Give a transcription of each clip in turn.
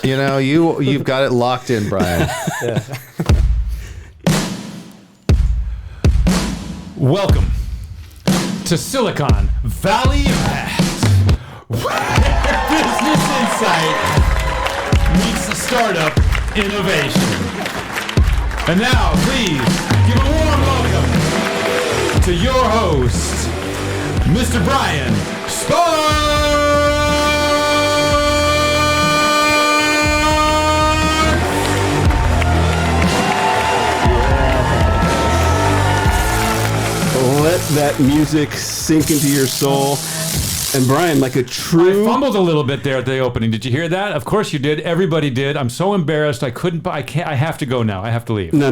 You know, you've got it locked in, Brian. Yeah. Welcome to Silicon Valley Impact, where business insight meets startup innovation. And now, please give a warm welcome to your host, Mr. Brian Sparks. Let that music sink into your soul. And Brian, like a true... I fumbled a little bit there at the opening. Did you hear that? Of course you did. Everybody did. I'm so embarrassed. I can't. I have to go now. I have to leave. No.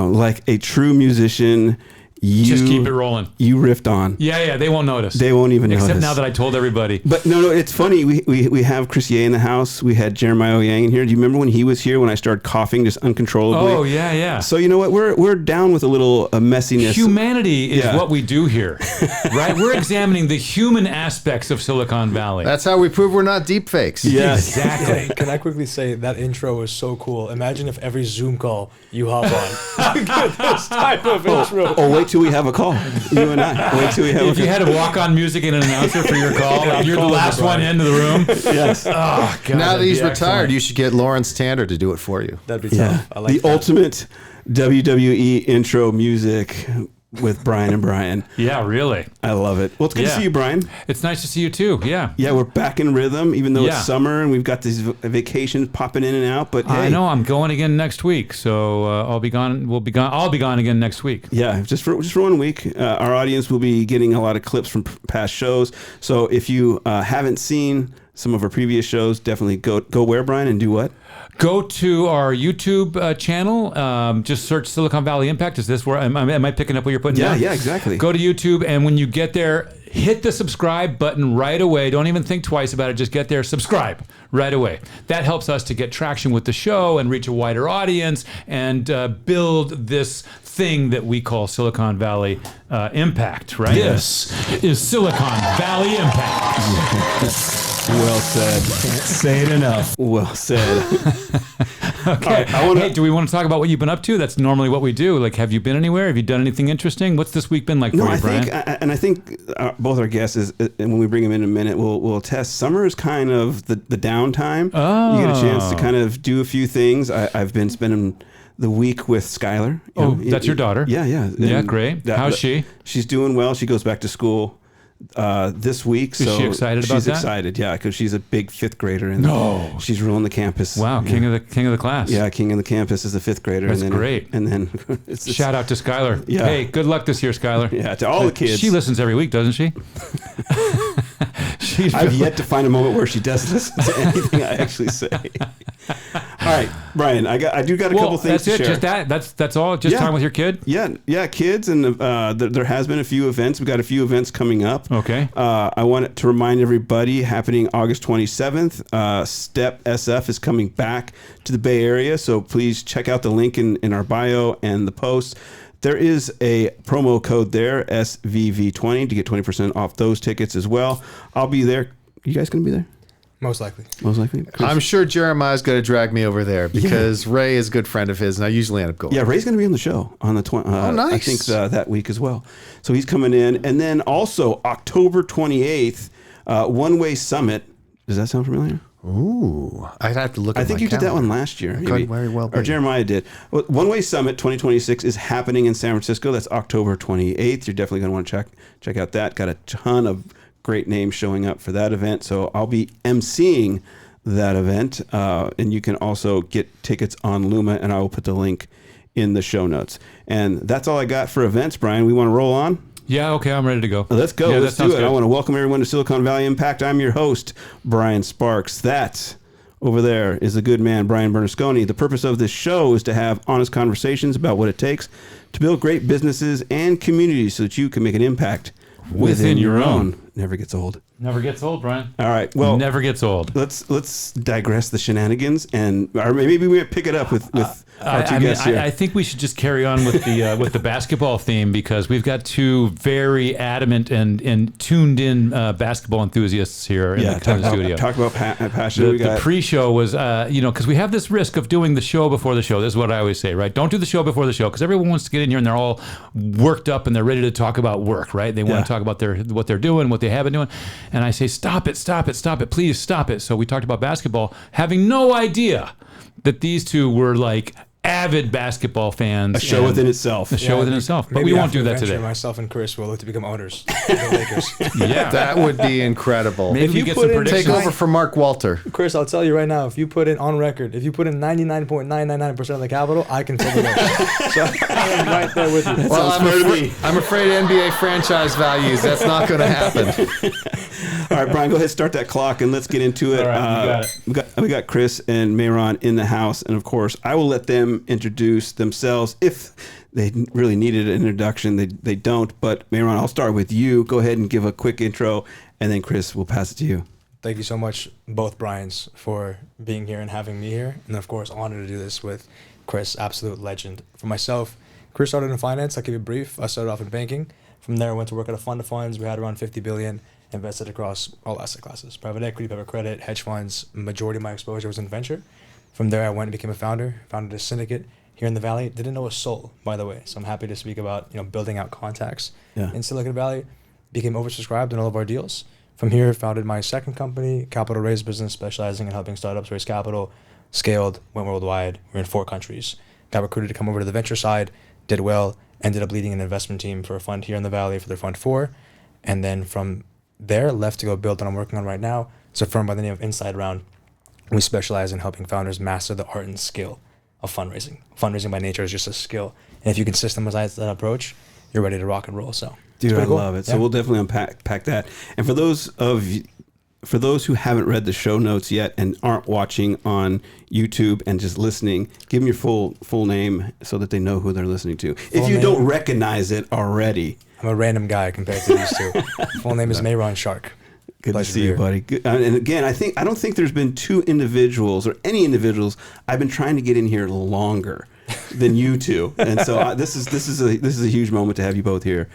Like a true musician, you... Just keep it rolling. You riffed on. Yeah. They won't notice. They won't even notice. Except now that I told everybody. But no, it's funny. We have Chris Yeh in the house. We had Jeremiah Yang in here. Do you remember when he was here when I started coughing just uncontrollably? Oh, yeah. So you know what? We're down with a little messiness. Humanity is what we do here, right? We're examining the human aspects of Silicon Valley. That's how we prove we're not deep fakes. Yes. Exactly. Can I quickly say that intro was so cool? Imagine if every Zoom call you hop on, you get this type of intro. Oh, wait till we have a call. You and I. Wait till we have If you had to walk on music and an announcer for your call, you're the last one into the room. Yes. Oh, God, Now that he's that'd be retired, excellent. you should get Lawrence Tander to do it for you. That'd be tough. I like the that. ultimate WWE intro music with Brian and Brian. Yeah, really. I love it. Well, it's good to Yeah. see you, Brian. It's nice to see you too. Yeah. Yeah, we're back in rhythm, even though Yeah. it's summer and we've got these vacations popping in and out. But hey, I know I'm going again next week, so I'll be gone. We'll be gone. I'll be gone again next week. yeah, just for 1 week. Our audience will be getting a lot of clips from past shows. So if you haven't seen some of our previous shows, definitely go where, Brian, and do what? Go to our YouTube channel. Just search Silicon Valley Impact. Is this where am I picking up what you're putting down? Yeah, exactly. Go to YouTube, and when you get there, hit the subscribe button right away. Don't even think twice about it. Just get there, subscribe right away. That helps us to get traction with the show and reach a wider audience and build this thing that we call Silicon Valley Impact, right? This is Silicon Valley Impact. Well said. Can't say it enough. Well said. Okay. Right, Hey, do we want to talk about what you've been up to? That's normally what we do. Like, have you been anywhere? Have you done anything interesting? What's this week been like for you, Brian? I think both our guests is, and when we bring them in a minute, we'll test. Summer is kind of the downtime. Oh. You get a chance to kind of do a few things. I've been spending the week with Skylar. That's your daughter? Yeah. Yeah, And great. How's she? She's doing well. She goes back to school this week. Is she excited about that? She's excited, yeah, because she's a big fifth grader. And No. she's ruling the campus. Wow, king of the class. Yeah, king of the campus is a fifth grader. That's and then, great. And then it's Shout out to Skylar. Yeah. Hey, good luck this year, Skylar. Yeah, to all the kids. She listens every week, doesn't she? I've yet to find a moment where she does listen to anything I actually say. All right, Brian, I do got a couple things that's to it. share. Just that's all. Just time with your kid. Yeah, kids, and there has been a few events. We've got a few events coming up. Okay. I want to remind everybody, happening August 27th, Step SF is coming back to the Bay Area, so please check out the link in our bio and the post. There is a promo code there, SVV20, to get 20% off those tickets as well. I'll be there. You guys going to be there? Most likely. Most likely. Chris? I'm sure Jeremiah's going to drag me over there because Ray is a good friend of his, and I usually end up going. Yeah, Ray's going to be on the show on the nice. I think that week as well. So he's coming in. And then also October 28th, One Way Summit. Does that sound familiar? Ooh, I'd have to look at I think my you did that calendar. one last year. Could very well be. Or Jeremiah did. Well, One Way Summit 2026 is happening in San Francisco. That's October 28th. You're definitely going to want to check out that. Got a ton of great names showing up for that event. So I'll be emceeing that event. And you can also get tickets on Luma, and I will put the link in the show notes. And that's all I got for events, Brian. We want to roll on? Yeah, okay, I'm ready to go. Let's go. Yeah, Let's that do sounds it. good. I want to welcome everyone to Silicon Valley Impact. I'm your host, Brian Sparks. That over there is the good man, Brian Bernasconi. The purpose of this show is to have honest conversations about what it takes to build great businesses and communities so that you can make an impact within your own. never gets old. Never gets old, Brian. All right. Well, Never gets old. let's digress the shenanigans, or maybe we pick it up with our two guests here. I think we should just carry on with the basketball theme, because we've got two very adamant and tuned in basketball enthusiasts here in the studio. Talk about passion. The pre-show was, because we have this risk of doing the show before the show. This is what I always say, right? Don't do the show before the show, because everyone wants to get in here and they're all worked up and they're ready to talk about work, right? They want to talk about what they're doing, what they have been doing. And I say, stop it, please stop it. So we talked about basketball, having no idea that these two were like avid basketball fans. A show within itself. A show within itself. But we won't do that today. Myself and Chris will look to become owners of the Lakers. Yeah. That would be incredible. Maybe we get some predictions. Take over for Mark Walter. Chris, I'll tell you right now, if you put in 99.999% of the capital, I can fill the rest. So I am right there with you. Well, I'm afraid NBA franchise values, that's not going to happen. All right, Brian, go ahead, start that clock, and let's get into it. All right, you got it. We got Chris and Mehron in the house, and of course, I will let them introduce themselves if they really needed an introduction. They don't, but Mehron, I'll start with you. Go ahead and give a quick intro, and then Chris, we'll pass it to you. Thank you so much, both Brians, for being here and having me here. And of course, honored to do this with Chris, absolute legend. For myself, Chris started in finance. I'll keep it brief. I started off in banking. From there, I went to work at a fund of funds. We had around 50 billion invested across all asset classes: private equity, private credit, hedge funds. Majority of my exposure was in venture. From there, I went and became a founder, founded a syndicate here in the Valley. Didn't know a soul, by the way. So I'm happy to speak about building out contacts in Silicon Valley. Became oversubscribed in all of our deals. From here, founded my second company, capital raise business, specializing in helping startups raise capital. Scaled, went worldwide. We're in 4 countries. Got recruited to come over to the venture side. Did well. Ended up leading an investment team for a fund here in the Valley for their Fund 4. And then from there, left to go build what I'm working on right now. It's a firm by the name of Inside Round. We specialize in helping founders master the art and skill of fundraising. Fundraising by nature is just a skill. And if you can systematize that approach, you're ready to rock and roll. So, dude, I love it. So we'll definitely unpack that. And for those who haven't read the show notes yet and aren't watching on YouTube and just listening, give them your full name so that they know who they're listening to. If you don't recognize it already. I'm a random guy compared to these two. Full name is Mehron Sharq. Good to see you, buddy. Good. And again, I don't think there's been 2 individuals or any individuals I've been trying to get in here longer than you two. And so this is a huge moment to have you both here.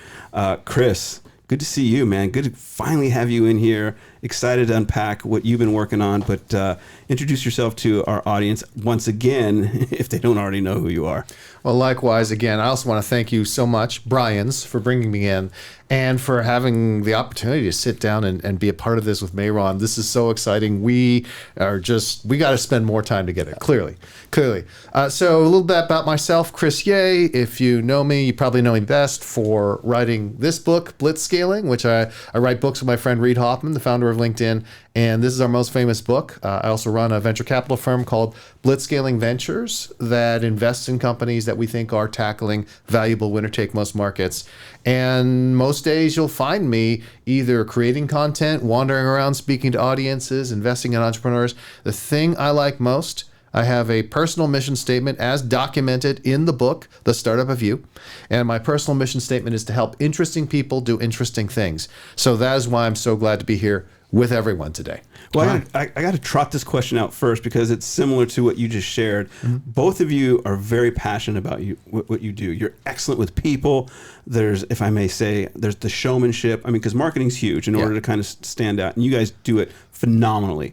Chris, good to see you, man. Good to finally have you in here. Excited to unpack what you've been working on, but introduce yourself to our audience once again, if they don't already know who you are. Well, likewise, again, I also want to thank you so much, Brian's, for bringing me in and for having the opportunity to sit down and be a part of this with Mehron. This is so exciting. We got to spend more time together, clearly. So a little bit about myself, Chris Yeh. If you know me, you probably know me best for writing this book, Blitzscaling, which I write books with my friend Reid Hoffman, the founder of LinkedIn. And this is our most famous book. I also run a venture capital firm called Blitzscaling Ventures that invests in companies that we think are tackling valuable winner-take-most markets. And most days you'll find me either creating content, wandering around speaking to audiences, investing in entrepreneurs. The thing I like most, I have a personal mission statement as documented in the book, The Startup of You. And my personal mission statement is to help interesting people do interesting things. So that is why I'm so glad to be here with everyone today. Well, I got to trot this question out first because it's similar to what you just shared. Mm-hmm. Both of you are very passionate about what you do. You're excellent with people. There's, if I may say, there's the showmanship. I mean, because marketing's huge in order to kind of stand out, and you guys do it phenomenally.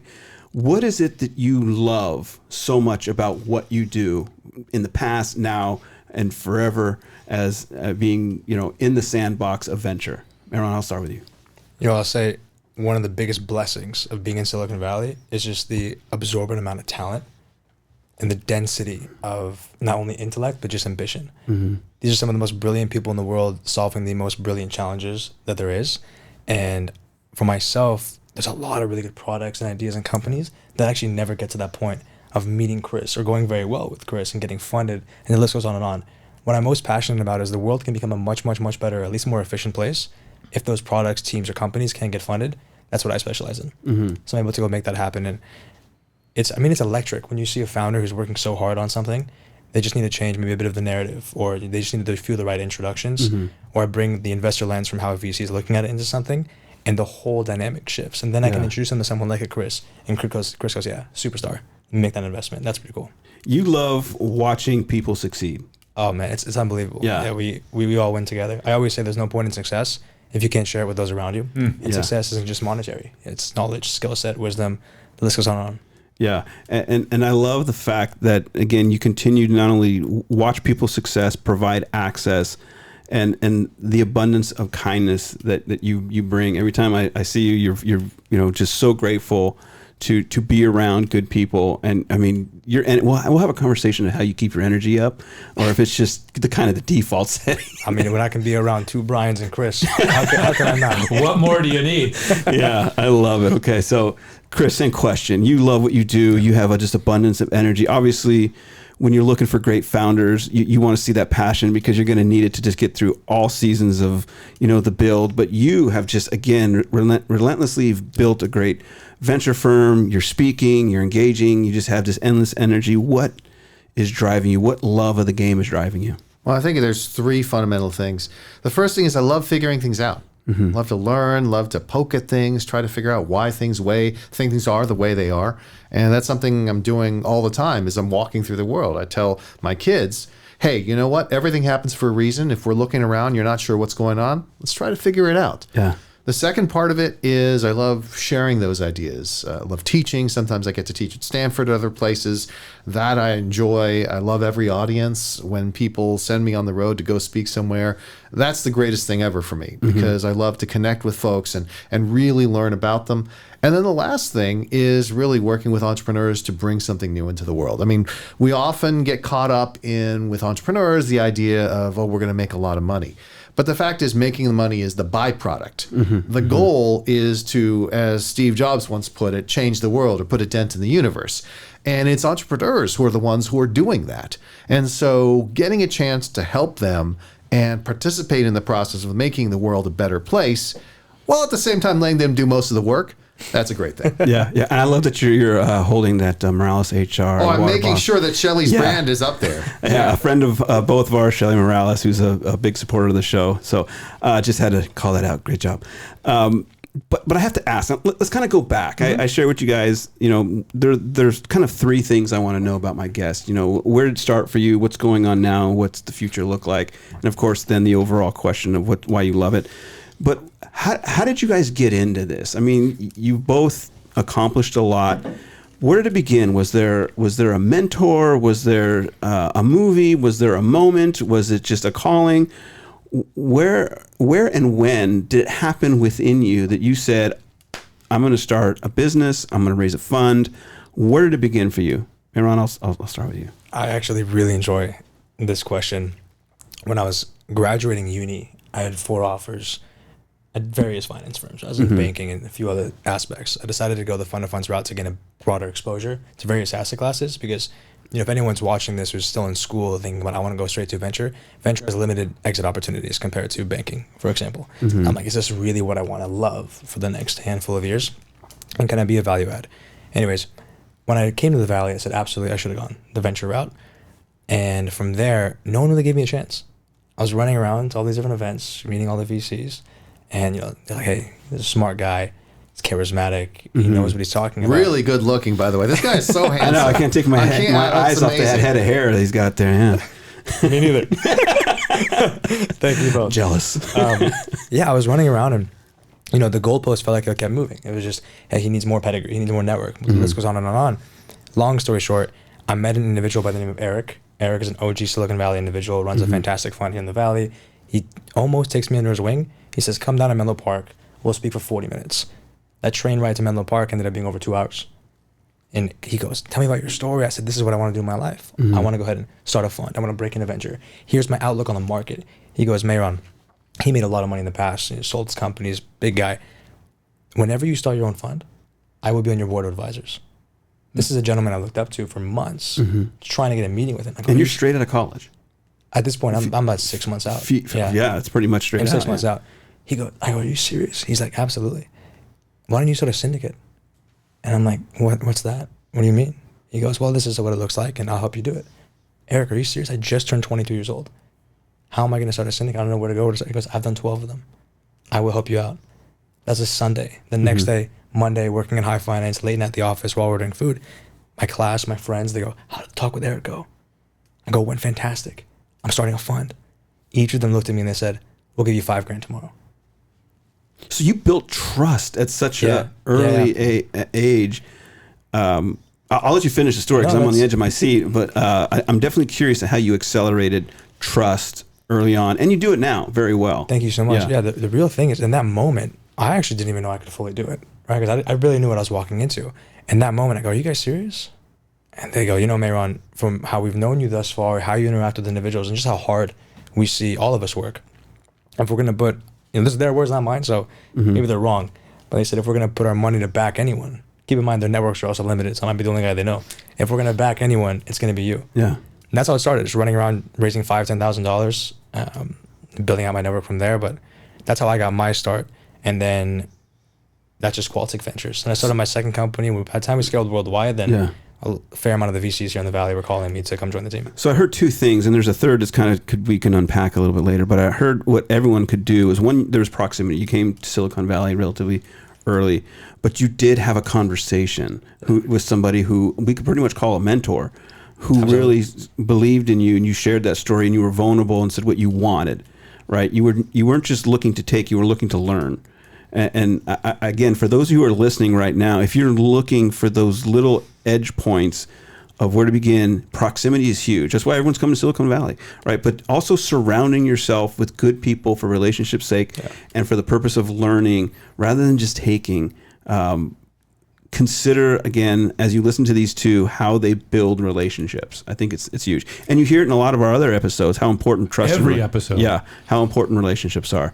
What is it that you love so much about what you do in the past, now, and forever as being, in the sandbox of venture? Mehron, I'll start with you. I'll say one of the biggest blessings of being in Silicon Valley is just the absorbent amount of talent and the density of not only intellect, but just ambition. Mm-hmm. These are some of the most brilliant people in the world solving the most brilliant challenges that there is. And for myself, there's a lot of really good products and ideas and companies that actually never get to that point of meeting Chris or going very well with Chris and getting funded, and the list goes on and on. What I'm most passionate about is the world can become a much, much, much better, at least more efficient place if those products, teams, or companies can get funded. That's what I specialize in. Mm-hmm. So I'm able to go make that happen. And it's electric when you see a founder who's working so hard on something. They just need to change maybe a bit of the narrative, or they just need to do the right introductions, or bring the investor lens from how a VC is looking at it into something. and the whole dynamic shifts. And then I can introduce them to someone like a Chris, and Chris goes, yeah, superstar. Make that investment. That's pretty cool. You love watching people succeed. Oh man, it's unbelievable. Yeah. We all win together. I always say there's no point in success if you can't share it with those around you. And success isn't just monetary. It's knowledge, skill set, wisdom. The list goes on and on. Yeah, and I love the fact that, again, you continue to not only watch people's success, provide access, and the abundance of kindness that you bring. Every time I see you, you're just so grateful to be around good people. And I mean, we'll have a conversation of how you keep your energy up, or if it's just the kind of the default setting. I mean, when I can be around two Brians and Chris, how can I not? What more do you need? Yeah, I love it. Okay, so Chris, same question. You love what you do. You have just abundance of energy. Obviously, when you're looking for great founders, you want to see that passion, because you're going to need it to just get through all seasons of, the build. But you have just, again, relentlessly built a great venture firm. You're speaking, you're engaging, you just have this endless energy. What is driving you? What love of the game is driving you? Well, I think there's three fundamental things. The first thing is I love figuring things out. Love to learn, love to poke at things, try to figure out why things are the way they are. And that's something I'm doing all the time as I'm walking through the world. I tell my kids, hey, you know what? Everything happens for a reason. If we're looking around, you're not sure what's going on, let's try to figure it out. Yeah. The second part of it is I love sharing those ideas. I love teaching. Sometimes I get to teach at Stanford or other places. That I enjoy. I love every audience. When people send me on the road to go speak somewhere, that's the greatest thing ever for me, because I love to connect with folks and really learn about them. And then the last thing is really working with entrepreneurs to bring something new into the world. I mean, we often get caught up with entrepreneurs, the idea of, we're going to make a lot of money. But the fact is, making the money is the byproduct. The goal is to, as Steve Jobs once put it, change the world or put a dent in the universe. And it's entrepreneurs who are the ones who are doing that. And so getting a chance to help them and participate in the process of making the world a better place, while at the same time letting them do most of the work, that's a great thing. Yeah. And I love that you're holding that Morales HR. I'm making sure that Shelly's brand is up there. Yeah, a friend of both of ours, Shelly Morales, who's a big supporter of the show. So just had to call that out. Great job. But I have to ask, let's kind of go back. I share with you guys, there's kind of three things I want to know about my guest. Where did it start for you? What's going on now? What's the future look like? And of course, then the overall question of why you love it. But how did you guys get into this? I mean, you both accomplished a lot. Where did it begin? Was there a mentor? Was there a movie? Was there a moment? Was it just a calling? Where and when did it happen within you that you said, I'm going to start a business, I'm going to raise a fund? Where did it begin for you? Mehron, I'll start with you. I actually really enjoy this question. When I was graduating uni, I had 4 offers at various finance firms. I was in banking and a few other aspects. I decided to go the fund of funds route to gain a broader exposure to various asset classes, because if anyone's watching this who's still in school thinking, I want to go straight to venture has limited exit opportunities compared to banking, for example. I'm like, is this really what I want to love for the next handful of years? And can I be a value add? Anyways, when I came to the Valley, I said, absolutely, I should have gone the venture route. And from there, no one really gave me a chance. I was running around to all these different events, meeting all the VCs, and they're like, hey, this is a smart guy. He's charismatic. He knows what he's talking about. Really good looking, by the way. This guy is so handsome. I know. I can't take my eyes off that head of hair that he's got there. Yeah. Me neither. Thank you both. Jealous. I was running around, and the goalpost felt like it kept moving. It was just, hey, he needs more pedigree. He needs more network. This goes on and on. Long story short, I met an individual by the name of Eric. Eric is an OG Silicon Valley individual, runs a fantastic fund here in the Valley. He almost takes me under his wing. He says, come down to Menlo Park. We'll speak for 40 minutes. That train ride to Menlo Park ended up being over 2 hours. And he goes, tell me about your story. I said, this is what I want to do in my life. I want to go ahead and start a fund. I want to break into venture. Here's my outlook on the market. He goes, Mehron, he made a lot of money in the past. He sold his companies, big guy. Whenever you start your own fund, I will be on your board of advisors. This is a gentleman I looked up to for months, trying to get a meeting with him. And you're straight out of college? At this point, I'm about 6 months out. Yeah, it's pretty much straight out. 6 months out. He goes, I go, are you serious? He's like, absolutely. Why don't you start a syndicate? And I'm like, what's that? What do you mean? He goes, well, this is what it looks like, and I'll help you do it. Eric, are you serious? I just turned 22 years old. How am I going to start a syndicate? I don't know where to go. He goes, I've done 12 of them. I will help you out. That's a Sunday. The next day, Monday, working in high finance, late night at the office while ordering food. My class, my friends, they go, "How did the talk with Eric go?" I go, "Went fantastic. I'm starting a fund." Each of them looked at me and they said, "We'll give you $5,000 tomorrow." So you built trust at such a early age. I'll let you finish the story because I'm on the edge of my seat, but I'm definitely curious at how you accelerated trust early on, and you do it now very well. Thank you so much. Yeah, the real thing is in that moment, I actually didn't even know I could fully do it, right? Because I really knew what I was walking into. In that moment, I go, "Are you guys serious?" And they go, Mehron, from how we've known you thus far, how you interact with individuals, and just how hard we see all of us work. If we're going to put, this is their words, not mine, so maybe they're wrong. But they said, if we're going to put our money to back anyone, keep in mind their networks are also limited, so I might be the only guy they know. If we're going to back anyone, it's going to be you. Yeah. And that's how it started, just running around raising $5,000, $10,000, building out my network from there. But that's how I got my start. And then that's just Qualtic Ventures. And I started my second company. By the time we scaled worldwide, then a fair amount of the VCs here in the Valley were calling me to come join the team. So I heard two things, and there's a third that's we can unpack a little bit later. But I heard what everyone could do is, one, there was proximity. You came to Silicon Valley relatively early, but you did have a conversation with somebody who we could pretty much call a mentor, who really believed in you, and you shared that story, and you were vulnerable and said what you wanted, right? You weren't just looking to take, you were looking to learn. And again, for those of you who are listening right now, if you're looking for those little edge points of where to begin, proximity is huge. That's why everyone's coming to Silicon Valley, right? But also surrounding yourself with good people for relationship's sake and for the purpose of learning rather than just taking. Consider, again, as you listen to these two, how they build relationships. I think it's huge. And you hear it in a lot of our other episodes, how important trust Every episode. Yeah, how important relationships are.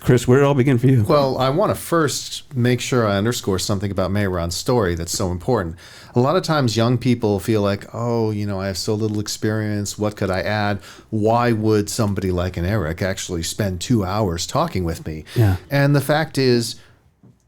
Chris, where did it all begin for you? Well, I want to first make sure I underscore something about Mehron's story that's so important. A lot of times young people feel like, oh, I have so little experience. What could I add? Why would somebody like an Eric actually spend 2 hours talking with me? Yeah. And the fact is,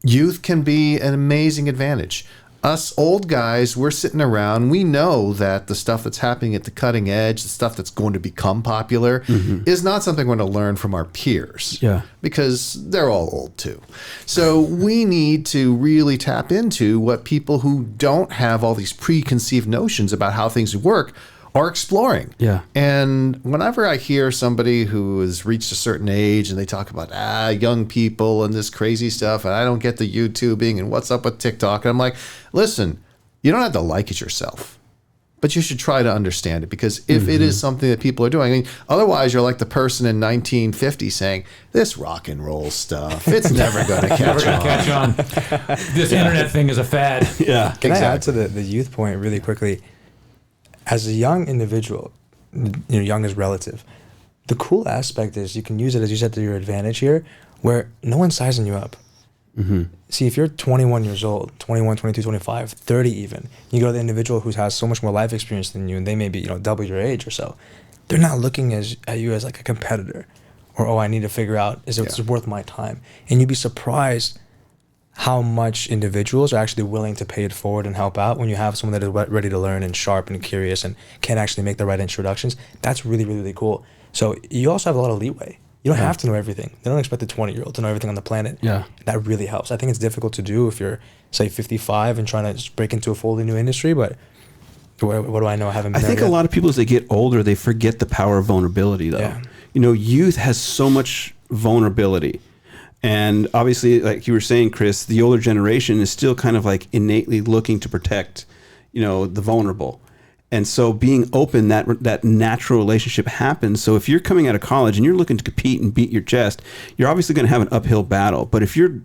youth can be an amazing advantage. Us old guys, we're sitting around. We know that the stuff that's happening at the cutting edge, the stuff that's going to become popular, is not something we're going to learn from our peers. Yeah. Because they're all old too. So we need to really tap into what people who don't have all these preconceived notions about how things work are exploring. Yeah. And whenever I hear somebody who has reached a certain age and they talk about young people and this crazy stuff, and I don't get the YouTubing and what's up with TikTok, and I'm like, listen, you don't have to like it yourself, but you should try to understand it, because if it is something that people are doing, otherwise you're like the person in 1950 saying, this rock and roll stuff, it's never going to catch on. This internet thing is a fad. Yeah. Can I add to the youth point really quickly? As a young individual, young is relative. The cool aspect is you can use it, as you said, to your advantage here, where no one's sizing you up. See, if you're 21 years old, 21, 22, 25, 30 even, you go to the individual who has so much more life experience than you, and they may be, double your age or so. They're not looking at you as like a competitor, or, I need to figure out, is it worth my time? And you'd be surprised how much individuals are actually willing to pay it forward and help out when you have someone that is ready to learn and sharp and curious and can actually make the right introductions. That's really, really, really cool. So you also have a lot of leeway. You don't have to know everything. They don't expect a 20-year-old to know everything on the planet. Yeah. That really helps. I think it's difficult to do if you're, say, 55 and trying to just break into a fully new industry, but what do I know? I haven't been I think there a yet. lot of people, as they get older, they forget the power of vulnerability, though. Yeah. Youth has so much vulnerability. And obviously, like you were saying, Chris, the older generation is still kind of like innately looking to protect, the vulnerable. And so being open, that natural relationship happens. So if you're coming out of college and you're looking to compete and beat your chest, you're obviously going to have an uphill battle. But if you're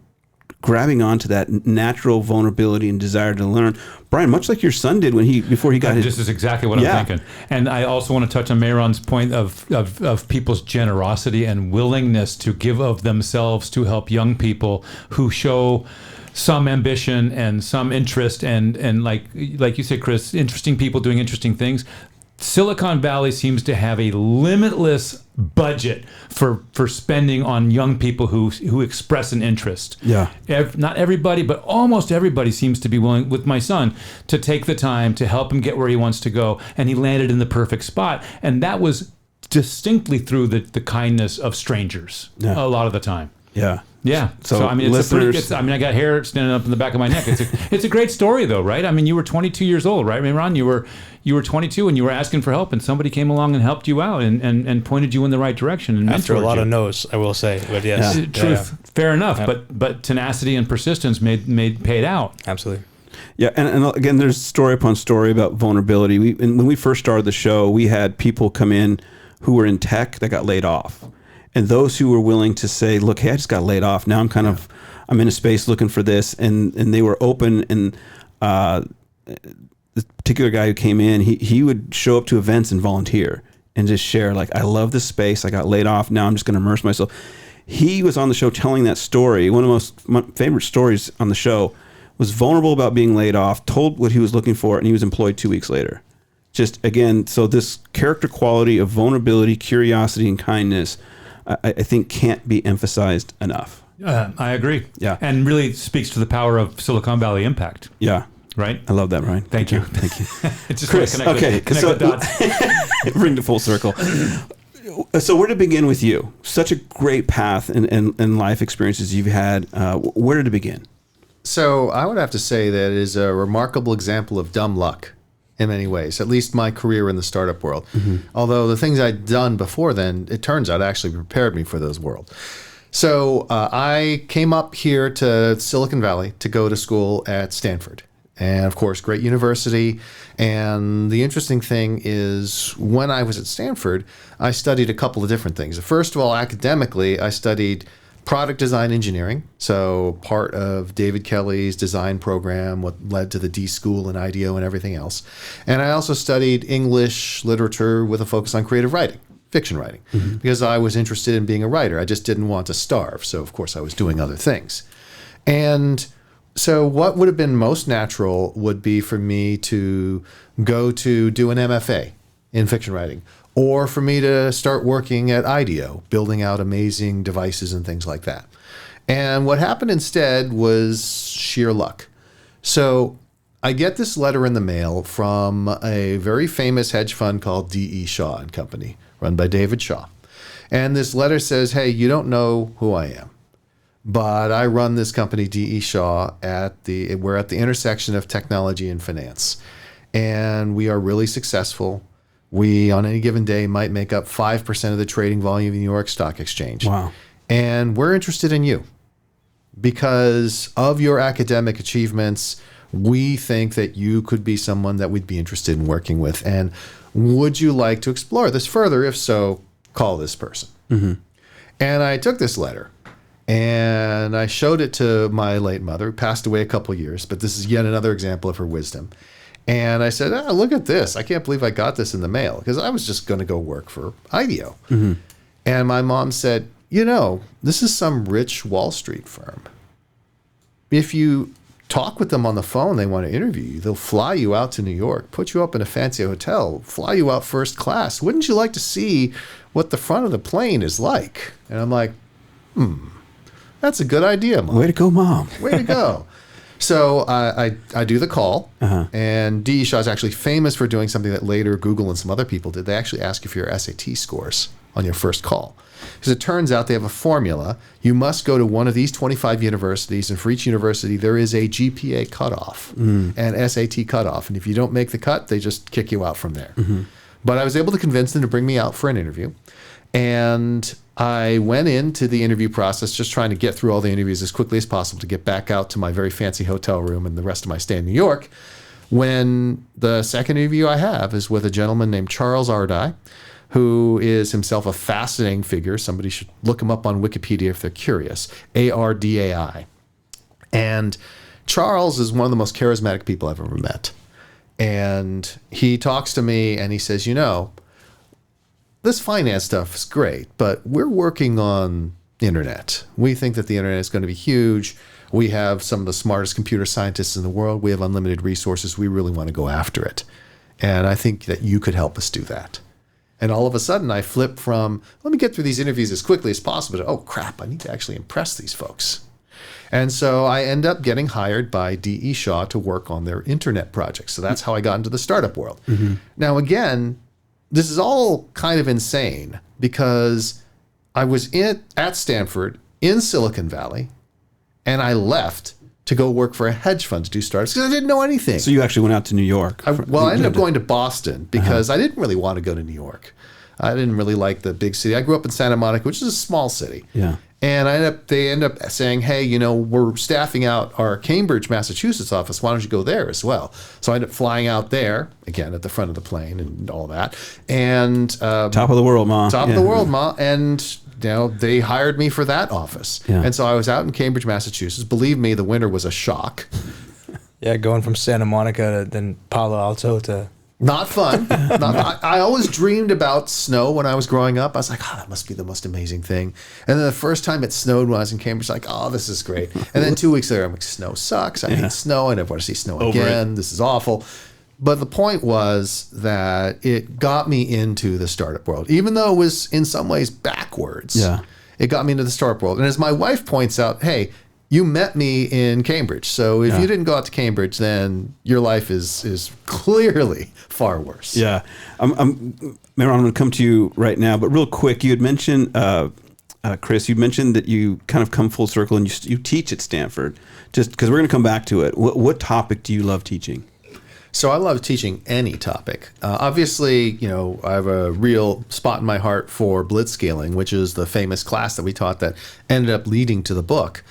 grabbing onto that natural vulnerability and desire to learn, Brian, much like your son did before he got his... This is exactly what I'm thinking. And I also want to touch on Mehron's point of people's generosity and willingness to give of themselves to help young people who show some ambition and some interest and like you said, Chris, interesting people doing interesting things. Silicon Valley seems to have a limitless budget for spending on young people who express an interest. Yeah. Not everybody, but almost everybody seems to be willing, with my son, to take the time to help him get where he wants to go. And he landed in the perfect spot. And that was distinctly through the kindness of strangers a lot of the time. Yeah. Yeah. So I mean, I got hair standing up in the back of my neck. It's a great story, though, right? I mean, you were 22 years old, right, Mehron? You were 22 and you were asking for help, and somebody came along and helped you out and pointed you in the right direction and After a lot you. of no's, I will say, but yes, Truth, fair enough. Yeah. But tenacity and persistence paid out. Absolutely. Yeah, and again, there's story upon story about vulnerability. When we first started the show, we had people come in who were in tech that got laid off. And those who were willing to say, look, hey, I just got laid off. Now I'm in a space looking for this. And they were open. And this particular guy who came in, he would show up to events and volunteer and just share, like, I love this space. I got laid off. Now I'm just going to immerse myself. He was on the show telling that story. One of my favorite stories on the show was vulnerable about being laid off, told what he was looking for, and he was employed 2 weeks later. Just, again, so this character quality of vulnerability, curiosity, and kindness, I think can't be emphasized enough. I agree. Yeah. And really speaks to the power of Silicon Valley impact. Yeah. Right? I love that, Ryan. Thank you. Thank you. Just Chris, connect the dots. Bring the full circle. So where to begin with you? Such a great path and life experiences you've had. Where did it begin? So I would have to say that it is a remarkable example of dumb luck in many ways, at least my career in the startup world. Mm-hmm. Although the things I'd done before then, it turns out actually prepared me for those worlds. So I came up here to Silicon Valley to go to school at Stanford. And of course, great university. And the interesting thing is when I was at Stanford, I studied a couple of different things. First of all, academically, I studied product design engineering, so part of David Kelly's design program, what led to the D School and IDEO and everything else. And I also studied English literature with a focus on creative writing, fiction writing, because I was interested in being a writer. I just didn't want to starve, so of course I was doing other things. And so what would have been most natural would be for me to go to do an MFA in fiction writing, or for me to start working at IDEO, building out amazing devices and things like that. And what happened instead was sheer luck. So I get this letter in the mail from a very famous hedge fund called D.E. Shaw and Company, run by David Shaw. And this letter says, hey, you don't know who I am, but I run this company, D.E. Shaw, we're at the intersection of technology and finance. And we are really successful. We, on any given day, might make up 5% of the trading volume of the New York Stock Exchange. Wow. And we're interested in you because of your academic achievements. We think that you could be someone that we'd be interested in working with. And would you like to explore this further? If so, call this person. Mm-hmm. And I took this letter and I showed it to my late mother, who passed away a couple of years, but this is yet another example of her wisdom. And I said, look at this. I can't believe I got this in the mail, because I was just going to go work for IDEO. Mm-hmm. And my mom said, this is some rich Wall Street firm. If you talk with them on the phone, they want to interview you. They'll fly you out to New York, put you up in a fancy hotel, fly you out first class. Wouldn't you like to see what the front of the plane is like? And I'm like, that's a good idea, Mom. Way to go, Mom. Way to go. So I do the call, and D.E. Shaw is actually famous for doing something that later Google and some other people did. They actually ask you for your SAT scores on your first call. Because it turns out they have a formula. You must go to one of these 25 universities, and for each university there is a GPA cutoff and SAT cutoff. And if you don't make the cut, they just kick you out from there. Mm-hmm. But I was able to convince them to bring me out for an interview. And I went into the interview process just trying to get through all the interviews as quickly as possible to get back out to my very fancy hotel room and the rest of my stay in New York, when the second interview I have is with a gentleman named Charles Ardai, who is himself a fascinating figure. Somebody should look him up on Wikipedia if they're curious. Ardai. And Charles is one of the most charismatic people I've ever met. And he talks to me and he says, this finance stuff is great, but we're working on internet. We think that the internet is going to be huge. We have some of the smartest computer scientists in the world. We have unlimited resources. We really want to go after it. And I think that you could help us do that. And all of a sudden I flip from, let me get through these interviews as quickly as possible, to, oh crap, I need to actually impress these folks. And so I end up getting hired by D.E. Shaw to work on their internet project. So that's how I got into the startup world. Mm-hmm. Now, again, this is all kind of insane because I was at Stanford in Silicon Valley, and I left to go work for a hedge fund to do startups because I didn't know anything. So you actually went out to New York. I ended up going to Boston because I didn't really want to go to New York. I didn't really like the big city. I grew up in Santa Monica, which is a small city. Yeah. And they end up saying, hey, you know, we're staffing out our Cambridge, Massachusetts office. Why don't you go there as well? So I ended up flying out there, again, at the front of the plane and all that. And top of the world, Ma. Top of the world, Ma. And you know, they hired me for that office. Yeah. And so I was out in Cambridge, Massachusetts. Believe me, the winter was a shock. Yeah, going from Santa Monica to then Palo Alto to... Not fun. I always dreamed about snow when I was growing up. I was like, oh, that must be the most amazing thing. And then the first time it snowed when I was in Cambridge, like, oh, this is great. And then 2 weeks later, I'm like, snow sucks. I hate snow. I never want to see snow again. This is awful. But the point was that it got me into the startup world, even though it was in some ways backwards. Yeah. It got me into the startup world. And as my wife points out, hey, you met me in Cambridge. So if you didn't go out to Cambridge, then your life is clearly far worse. Yeah. Mehron, I'm going to come to you right now, but real quick, you had mentioned, Chris, you mentioned that you kind of come full circle and you teach at Stanford, just because we're going to come back to it. What topic do you love teaching? So I love teaching any topic. Obviously, you know, I have a real spot in my heart for Blitzscaling, which is the famous class that we taught that ended up leading to the book.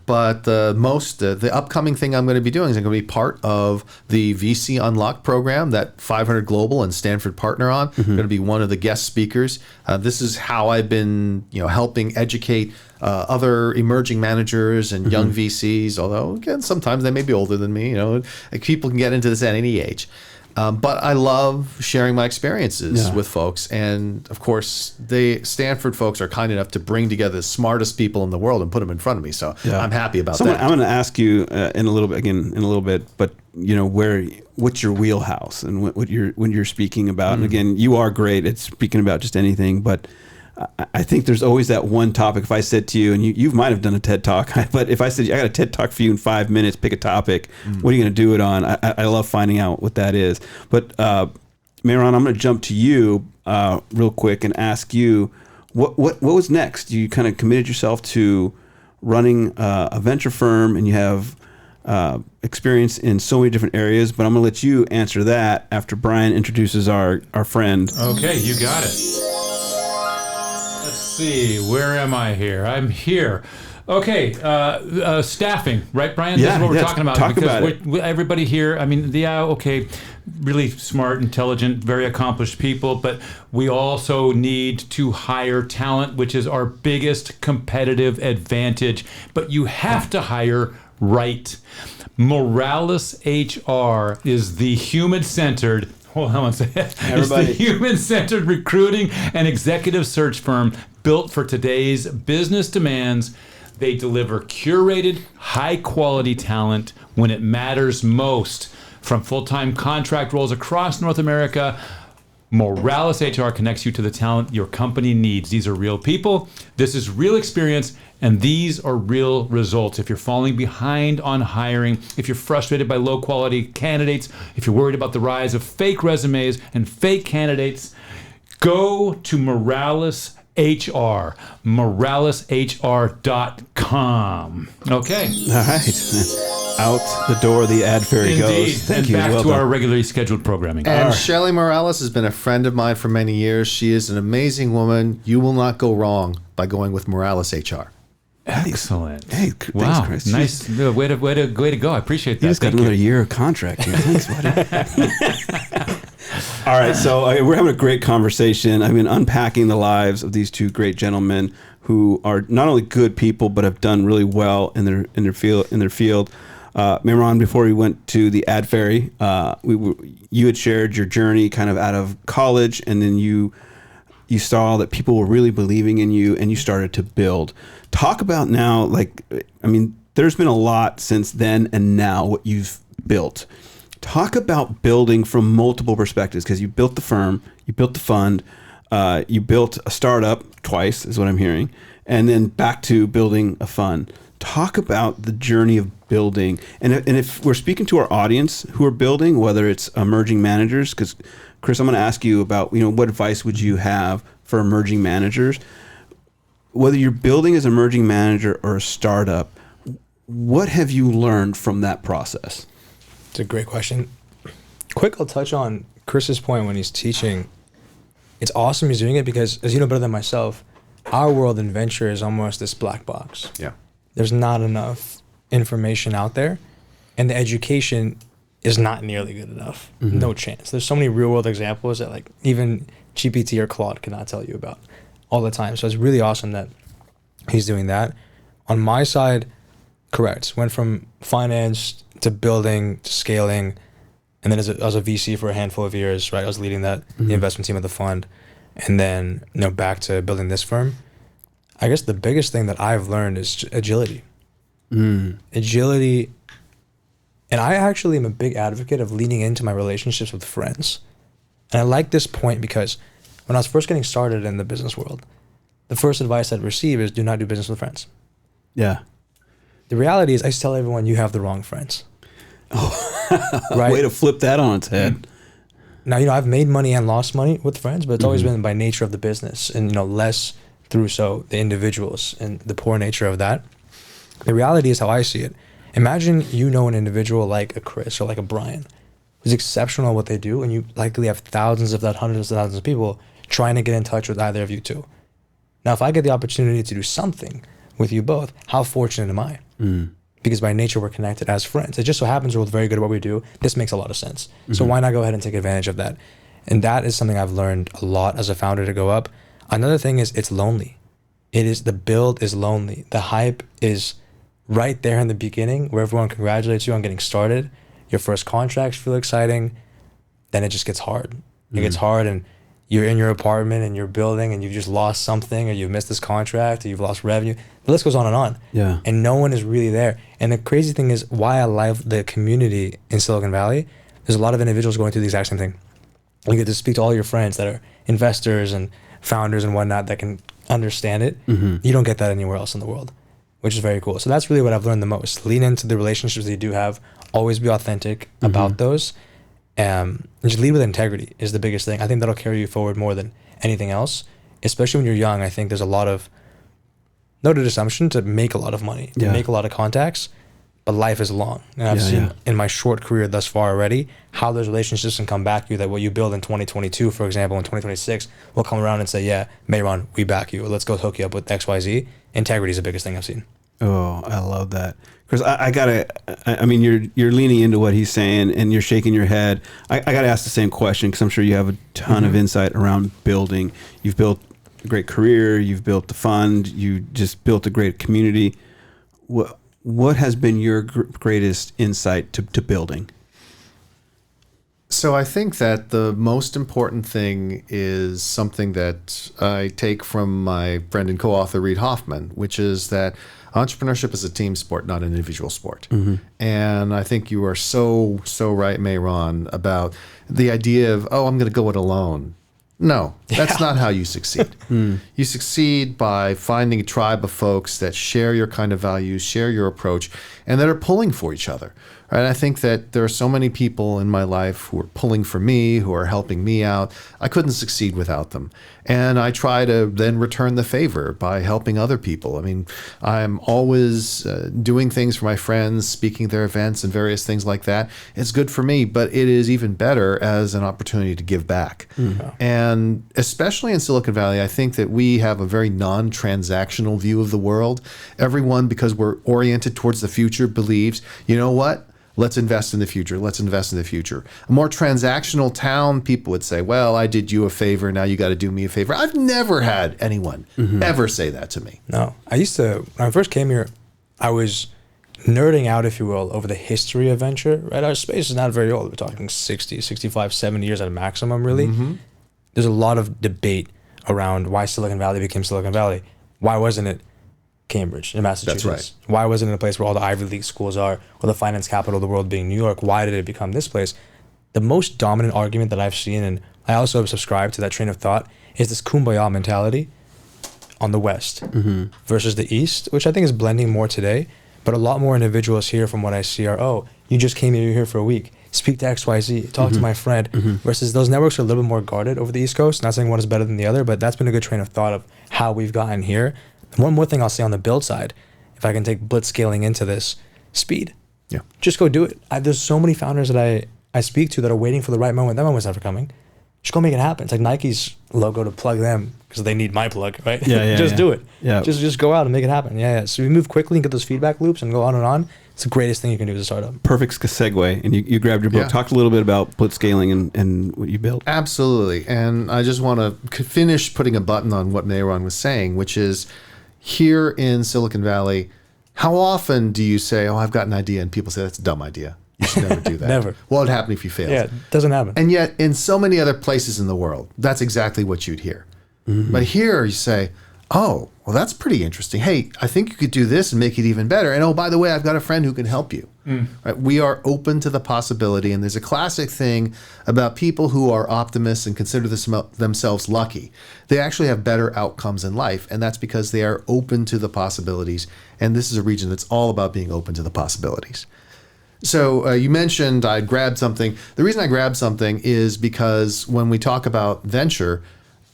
But the upcoming thing I'm going to be doing is I'm going to be part of the VC Unlock program that 500 Global and Stanford partner on. I'm going to be one of the guest speakers. This is how I've been, you know, helping educate other emerging managers and young VCs, although again, sometimes they may be older than me, you know, like people can get into this at any age. But I love sharing my experiences with folks. And of course, the Stanford folks are kind enough to bring together the smartest people in the world and put them in front of me. So I'm happy about that. I'm going to ask you in a little bit, but you know, what's your wheelhouse and what you're speaking about? And again, you are great at speaking about just anything, but I think there's always that one topic. If I said to you, and you might have done a TED Talk, but if I said, I got a TED Talk for you in 5 minutes, pick a topic, what are you going to do it on? I love finding out what that is. But Mehron, I'm going to jump to you real quick and ask you, what was next? You kind of committed yourself to running a venture firm, and you have experience in so many different areas, but I'm going to let you answer that after Brian introduces our friend. Okay, you got it. Let's see, where am I here? I'm here. Okay, staffing, right, Brian? Yeah, this is what we're talking about. Talk because about everybody here, I mean, really smart, intelligent, very accomplished people, but we also need to hire talent, which is our biggest competitive advantage. But you have to hire right. Moralis HR is the human-centered, hold on one second. It's the human-centered recruiting and executive search firm built for today's business demands. They deliver curated, high-quality talent when it matters most. From full-time contract roles across North America, Moralis HR connects you to the talent your company needs. These are real people. This is real experience. And these are real results. If you're falling behind on hiring, if you're frustrated by low quality candidates, if you're worried about the rise of fake resumes and fake candidates, go to Moralis HR, moralishr.com. Okay. All right. Out the door the ad fairy goes. Thank you. And back to our regularly scheduled programming. And Shelley Morales has been a friend of mine for many years. She is an amazing woman. You will not go wrong by going with Moralis HR. Excellent. Hey, wow. Thanks, Chris. Nice. Way to go. I appreciate that. You just got another year of contract here. Thanks, buddy. All right, so we're having a great conversation. I mean, unpacking the lives of these two great gentlemen who are not only good people but have done really well in their field. Mehron, before we went to the ad fairy, you had shared your journey kind of out of college, and then you saw that people were really believing in you, and you started to build. Talk about now, like, I mean, there's been a lot since then and now what you've built. Talk about building from multiple perspectives, because you built the firm, you built the fund, you built a startup twice, is what I'm hearing, and then back to building a fund. Talk about the journey of building. And if we're speaking to our audience who are building, whether it's emerging managers, because Chris, I'm going to ask you about, what advice would you have for emerging managers? whether you're building as an emerging manager or a startup, what have you learned from that process? It's a great question. Quick, I'll touch on Chris's point when he's teaching. It's awesome he's doing it because, as you know better than myself, our world in venture is almost this black box. Yeah. There's not enough information out there, and the education is not nearly good enough. No chance. There's so many real world examples that like even GPT or Claude cannot tell you about all the time. So it's really awesome that he's doing that. On my side, correct. Went from finance to building to scaling, and then as a VC for a handful of years, right? I was leading that the investment team of the fund, and then back to building this firm. I guess the biggest thing that I've learned is agility. Agility, and I actually am a big advocate of leaning into my relationships with friends. And I like this point because when I was first getting started in the business world, the first advice I'd receive is do not do business with friends. Yeah. The reality is I tell everyone you have the wrong friends. Right? Way to flip that on its head. Now, I've made money and lost money with friends, but it's always been by nature of the business and, less through the individuals and the poor nature of that. The reality is how I see it. Imagine an individual like a Chris or like a Brian who's exceptional at what they do, and you likely have thousands, if not hundreds of thousands of people trying to get in touch with either of you two. Now, if I get the opportunity to do something with you both, how fortunate am I? Because by nature, we're connected as friends. It just so happens we're both very good at what we do. This makes a lot of sense. So why not go ahead and take advantage of that? And that is something I've learned a lot as a founder to go up. Another thing is it's lonely. The build is lonely. The hype is right there in the beginning where everyone congratulates you on getting started. Your first contracts feel exciting. Then it just gets hard. It gets hard and you're in your apartment and you're building and you've just lost something or you've missed this contract or you've lost revenue. The list goes on and on. Yeah. And no one is really there. And the crazy thing is why I love the community in Silicon Valley. There's a lot of individuals going through the exact same thing. You get to speak to all your friends that are investors and founders and whatnot that can understand it. You don't get that anywhere else in the world, which is very cool. So that's really what I've learned the most. Lean into the relationships that you do have. Always be authentic about those. And just lead with integrity is the biggest thing. I think that'll carry you forward more than anything else, especially when you're young. I think there's a lot of noted assumption to make a lot of money, to make a lot of contacts, but life is long. And I've seen in my short career thus far already how those relationships can come back to you, that what you build in 2022, for example, in 2026, will come around and say, yeah, Mehron, we back you. Let's go hook you up with XYZ. Integrity is the biggest thing I've seen. Oh, I love that. Because you're leaning into what he's saying and you're shaking your head. I got to ask the same question because I'm sure you have a ton of insight around building. You've built a great career. You've built the fund. You just built a great community. What has been your greatest insight to building? So I think that the most important thing is something that I take from my friend and co-author Reid Hoffman, which is that entrepreneurship is a team sport, not an individual sport. And I think you are so right, Mehron, about the idea of, I'm going to go it alone. No, that's not how you succeed. You succeed by finding a tribe of folks that share your kind of values, share your approach, and that are pulling for each other. Right? I think that there are so many people in my life who are pulling for me, who are helping me out. I couldn't succeed without them. And I try to then return the favor by helping other people. I mean, I'm always doing things for my friends, speaking at their events and various things like that. It's good for me, but it is even better as an opportunity to give back. And especially in Silicon Valley, I think that we have a very non-transactional view of the world. Everyone, because we're oriented towards the future, believes, you know what? Let's invest in the future. Let's invest in the future. A more transactional town, people would say, well, I did you a favor. Now you got to do me a favor. I've never had anyone ever say that to me. No. I used to, when I first came here, I was nerding out, if you will, over the history of venture, right? Our space is not very old. We're talking 60, 65, 70 years at a maximum, really. There's a lot of debate around why Silicon Valley became Silicon Valley. Why wasn't it Cambridge in Massachusetts? That's right. Why wasn't it a place where all the Ivy League schools are, or the finance capital of the world being New York? Why did it become this place? The most dominant argument that I've seen, and I also subscribe to that train of thought, is this kumbaya mentality on the West versus the East, which I think is blending more today. But a lot more individuals here, from what I see, are, you just came here, you're here for a week. Speak to XYZ, talk to my friend, versus those networks are a little bit more guarded over the East Coast. Not saying one is better than the other, but that's been a good train of thought of how we've gotten here. One more thing I'll say on the build side, if I can take Blitzscaling into this, speed. Yeah. Just go do it. There's so many founders that I speak to that are waiting for the right moment. That moment's never coming. Just go make it happen. It's like Nike's logo to plug them because they need my plug, right? Just do it. Yeah. Just go out and make it happen. Yeah. So we move quickly and get those feedback loops and go on and on. It's the greatest thing you can do as a startup. Perfect segue. And you grabbed your book. Yeah. Talk a little bit about Blitzscaling and what you built. Absolutely. And I just want to finish putting a button on what Mehron was saying, which is here in Silicon Valley, how often do you say, oh, I've got an idea, and people say, that's a dumb idea. You should never do that. Never. What would happen if you failed? Yeah, it doesn't happen. And yet, in so many other places in the world, that's exactly what you'd hear. But here you say, oh, well, that's pretty interesting. Hey, I think you could do this and make it even better. And oh, by the way, I've got a friend who can help you. Right? We are open to the possibility. And there's a classic thing about people who are optimists and consider themselves lucky. They actually have better outcomes in life. And that's because they are open to the possibilities. And this is a region that's all about being open to the possibilities. So you mentioned I grabbed something. The reason I grabbed something is because when we talk about venture,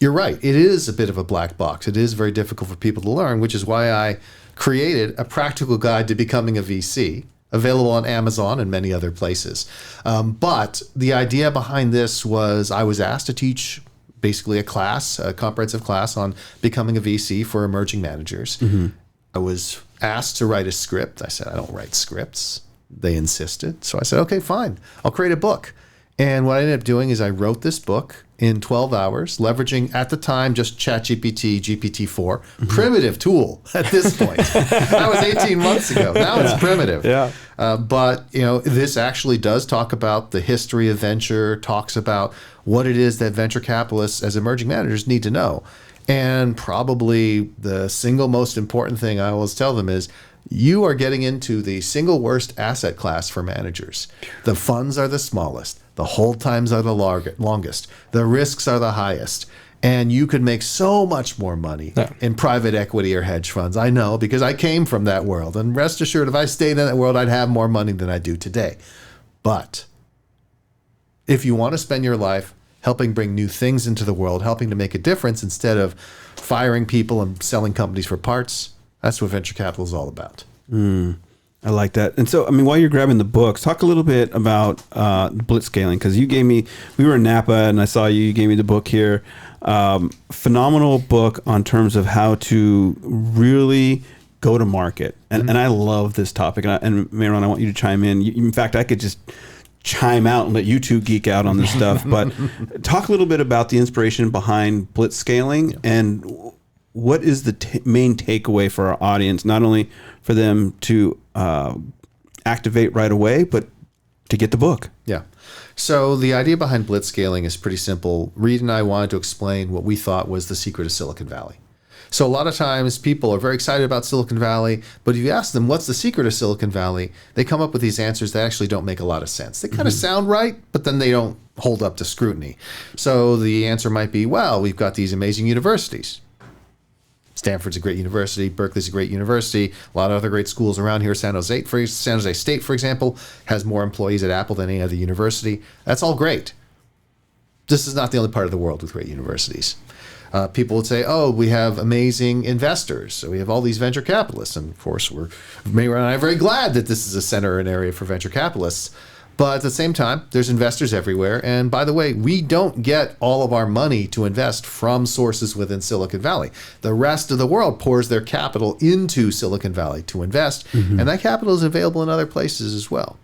you're right. It is a bit of a black box. It is very difficult for people to learn, which is why I created a practical guide to becoming a VC, available on Amazon and many other places. But the idea behind this was I was asked to teach basically a comprehensive class on becoming a VC for emerging managers. I was asked to write a script. I said, I don't write scripts. They insisted. So I said, okay, fine. I'll create a book. And what I ended up doing is I wrote this book in 12 hours, leveraging at the time just ChatGPT, GPT-4, primitive tool at this point. That was 18 months ago. Now it's primitive. Yeah. But this actually does talk about the history of venture, talks about what it is that venture capitalists as emerging managers need to know. And probably the single most important thing I always tell them is you are getting into the single worst asset class for managers. The funds are the smallest. The hold times are the longest. The risks are the highest. And you could make so much more money in private equity or hedge funds. I know because I came from that world. And rest assured, if I stayed in that world, I'd have more money than I do today. But if you want to spend your life helping bring new things into the world, helping to make a difference instead of firing people and selling companies for parts, that's what venture capital is all about. I like that. And so, I mean, while you're grabbing the books, talk a little bit about Blitzscaling, because we were in Napa and I saw you gave me the book here. Phenomenal book on terms of how to really go to market. And I love this topic. And Mehron, I want you to chime in. In fact, I could just chime out and let you two geek out on this stuff. But talk a little bit about the inspiration behind Blitzscaling and what is the main takeaway for our audience, not only for them to activate right away, but to get the book. Yeah. So the idea behind Blitzscaling is pretty simple. Reid and I wanted to explain what we thought was the secret of Silicon Valley. So a lot of times people are very excited about Silicon Valley, but if you ask them what's the secret of Silicon Valley, they come up with these answers that actually don't make a lot of sense. They kind of sound right, but then they don't hold up to scrutiny. So the answer might be, well, we've got these amazing universities. Stanford's a great university. Berkeley's a great university. A lot of other great schools around here. San Jose State, for example, has more employees at Apple than any other university. That's all great. This is not the only part of the world with great universities. People would say, oh, we have amazing investors. So we have all these venture capitalists. And of course, Mehron and I are very glad that this is a center and area for venture capitalists. But at the same time, there's investors everywhere. And by the way, we don't get all of our money to invest from sources within Silicon Valley. The rest of the world pours their capital into Silicon Valley to invest. And that capital is available in other places as well.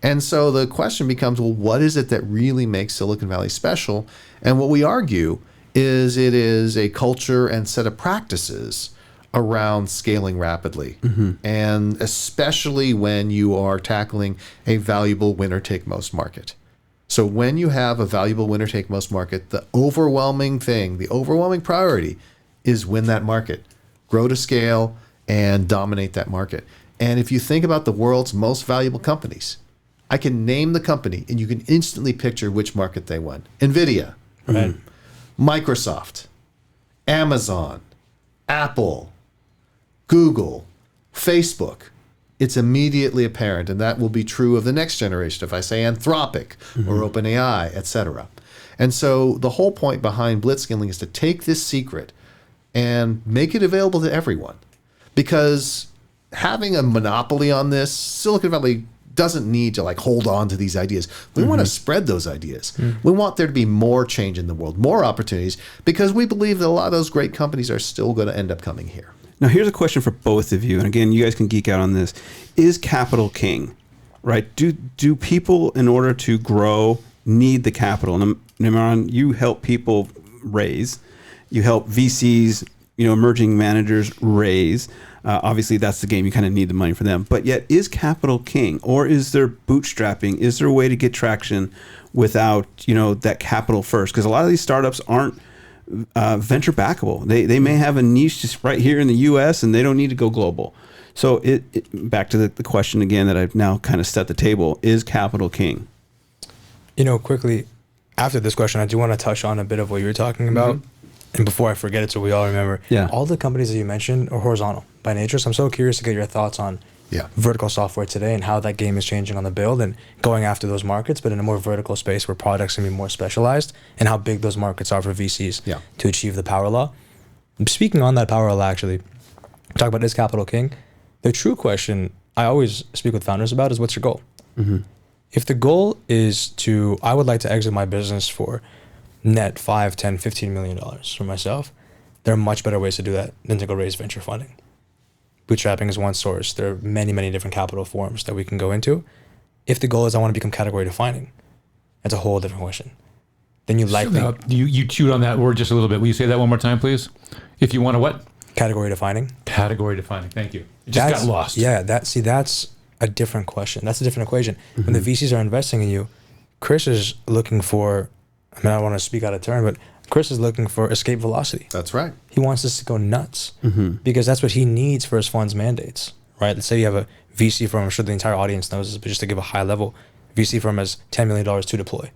And so the question becomes, well, what is it that really makes Silicon Valley special? And what we argue is it is a culture and set of practices around scaling rapidly, and especially when you are tackling a valuable winner-take-most market. So when you have a valuable winner-take-most market, the overwhelming priority is win that market, grow to scale, and dominate that market. And if you think about the world's most valuable companies, I can name the company, and you can instantly picture which market they won. NVIDIA, Right. Microsoft, Amazon, Apple, Google, Facebook. It's immediately apparent, and that will be true of the next generation if I say Anthropic or OpenAI, etc. And so the whole point behind Blitzscaling is to take this secret and make it available to everyone. Because having a monopoly on this, Silicon Valley doesn't need to like hold on to these ideas. We want to spread those ideas. We want there to be more change in the world, more opportunities, because we believe that a lot of those great companies are still going to end up coming here. Now, here's a question for both of you. And again, you guys can geek out on this. Is capital king, right? Do people, in order to grow, need the capital? And Mehron, you help people raise. You help VCs, emerging managers raise. Obviously, that's the game. You kind of need the money for them. But yet, is capital king? Or is there bootstrapping? Is there a way to get traction without, that capital first? Because a lot of these startups aren't venture backable. They may have a niche just right here in the U.S. and they don't need to go global. So back to the question again that I've now kind of set the table, is capital king? Quickly, after this question, I do want to touch on a bit of what you were talking about. And before I forget it, so we all remember, all the companies that you mentioned are horizontal by nature. So I'm so curious to get your thoughts on vertical software today and how that game is changing on the build and going after those markets, but in a more vertical space where products can be more specialized, and how big those markets are for VCs to achieve the power law. Speaking on that power law, actually, talk about is capital king. The true question I always speak with founders about is, what's your goal? If the goal is I would like to exit my business for net $5, $10, $15 million for myself, there are much better ways to do that than to go raise venture funding. Bootstrapping is one source. There are many, many different capital forms that we can go into. If the goal is I want to become category defining, that's a whole different question. Then you likely... You chewed on that word just a little bit. Will you say that one more time, please? If you want to what? Category defining. Category defining. Thank you. It just got lost. Yeah, that's a different question. That's a different equation. When the VCs are investing in you, Chris is looking for... I don't want to speak out of turn, but Chris is looking for escape velocity. That's right. He wants this to go nuts because that's what he needs for his fund's mandates, right? Let's say you have a VC firm, I'm sure the entire audience knows this, but just to give a high level, VC firm has $10 million to deploy.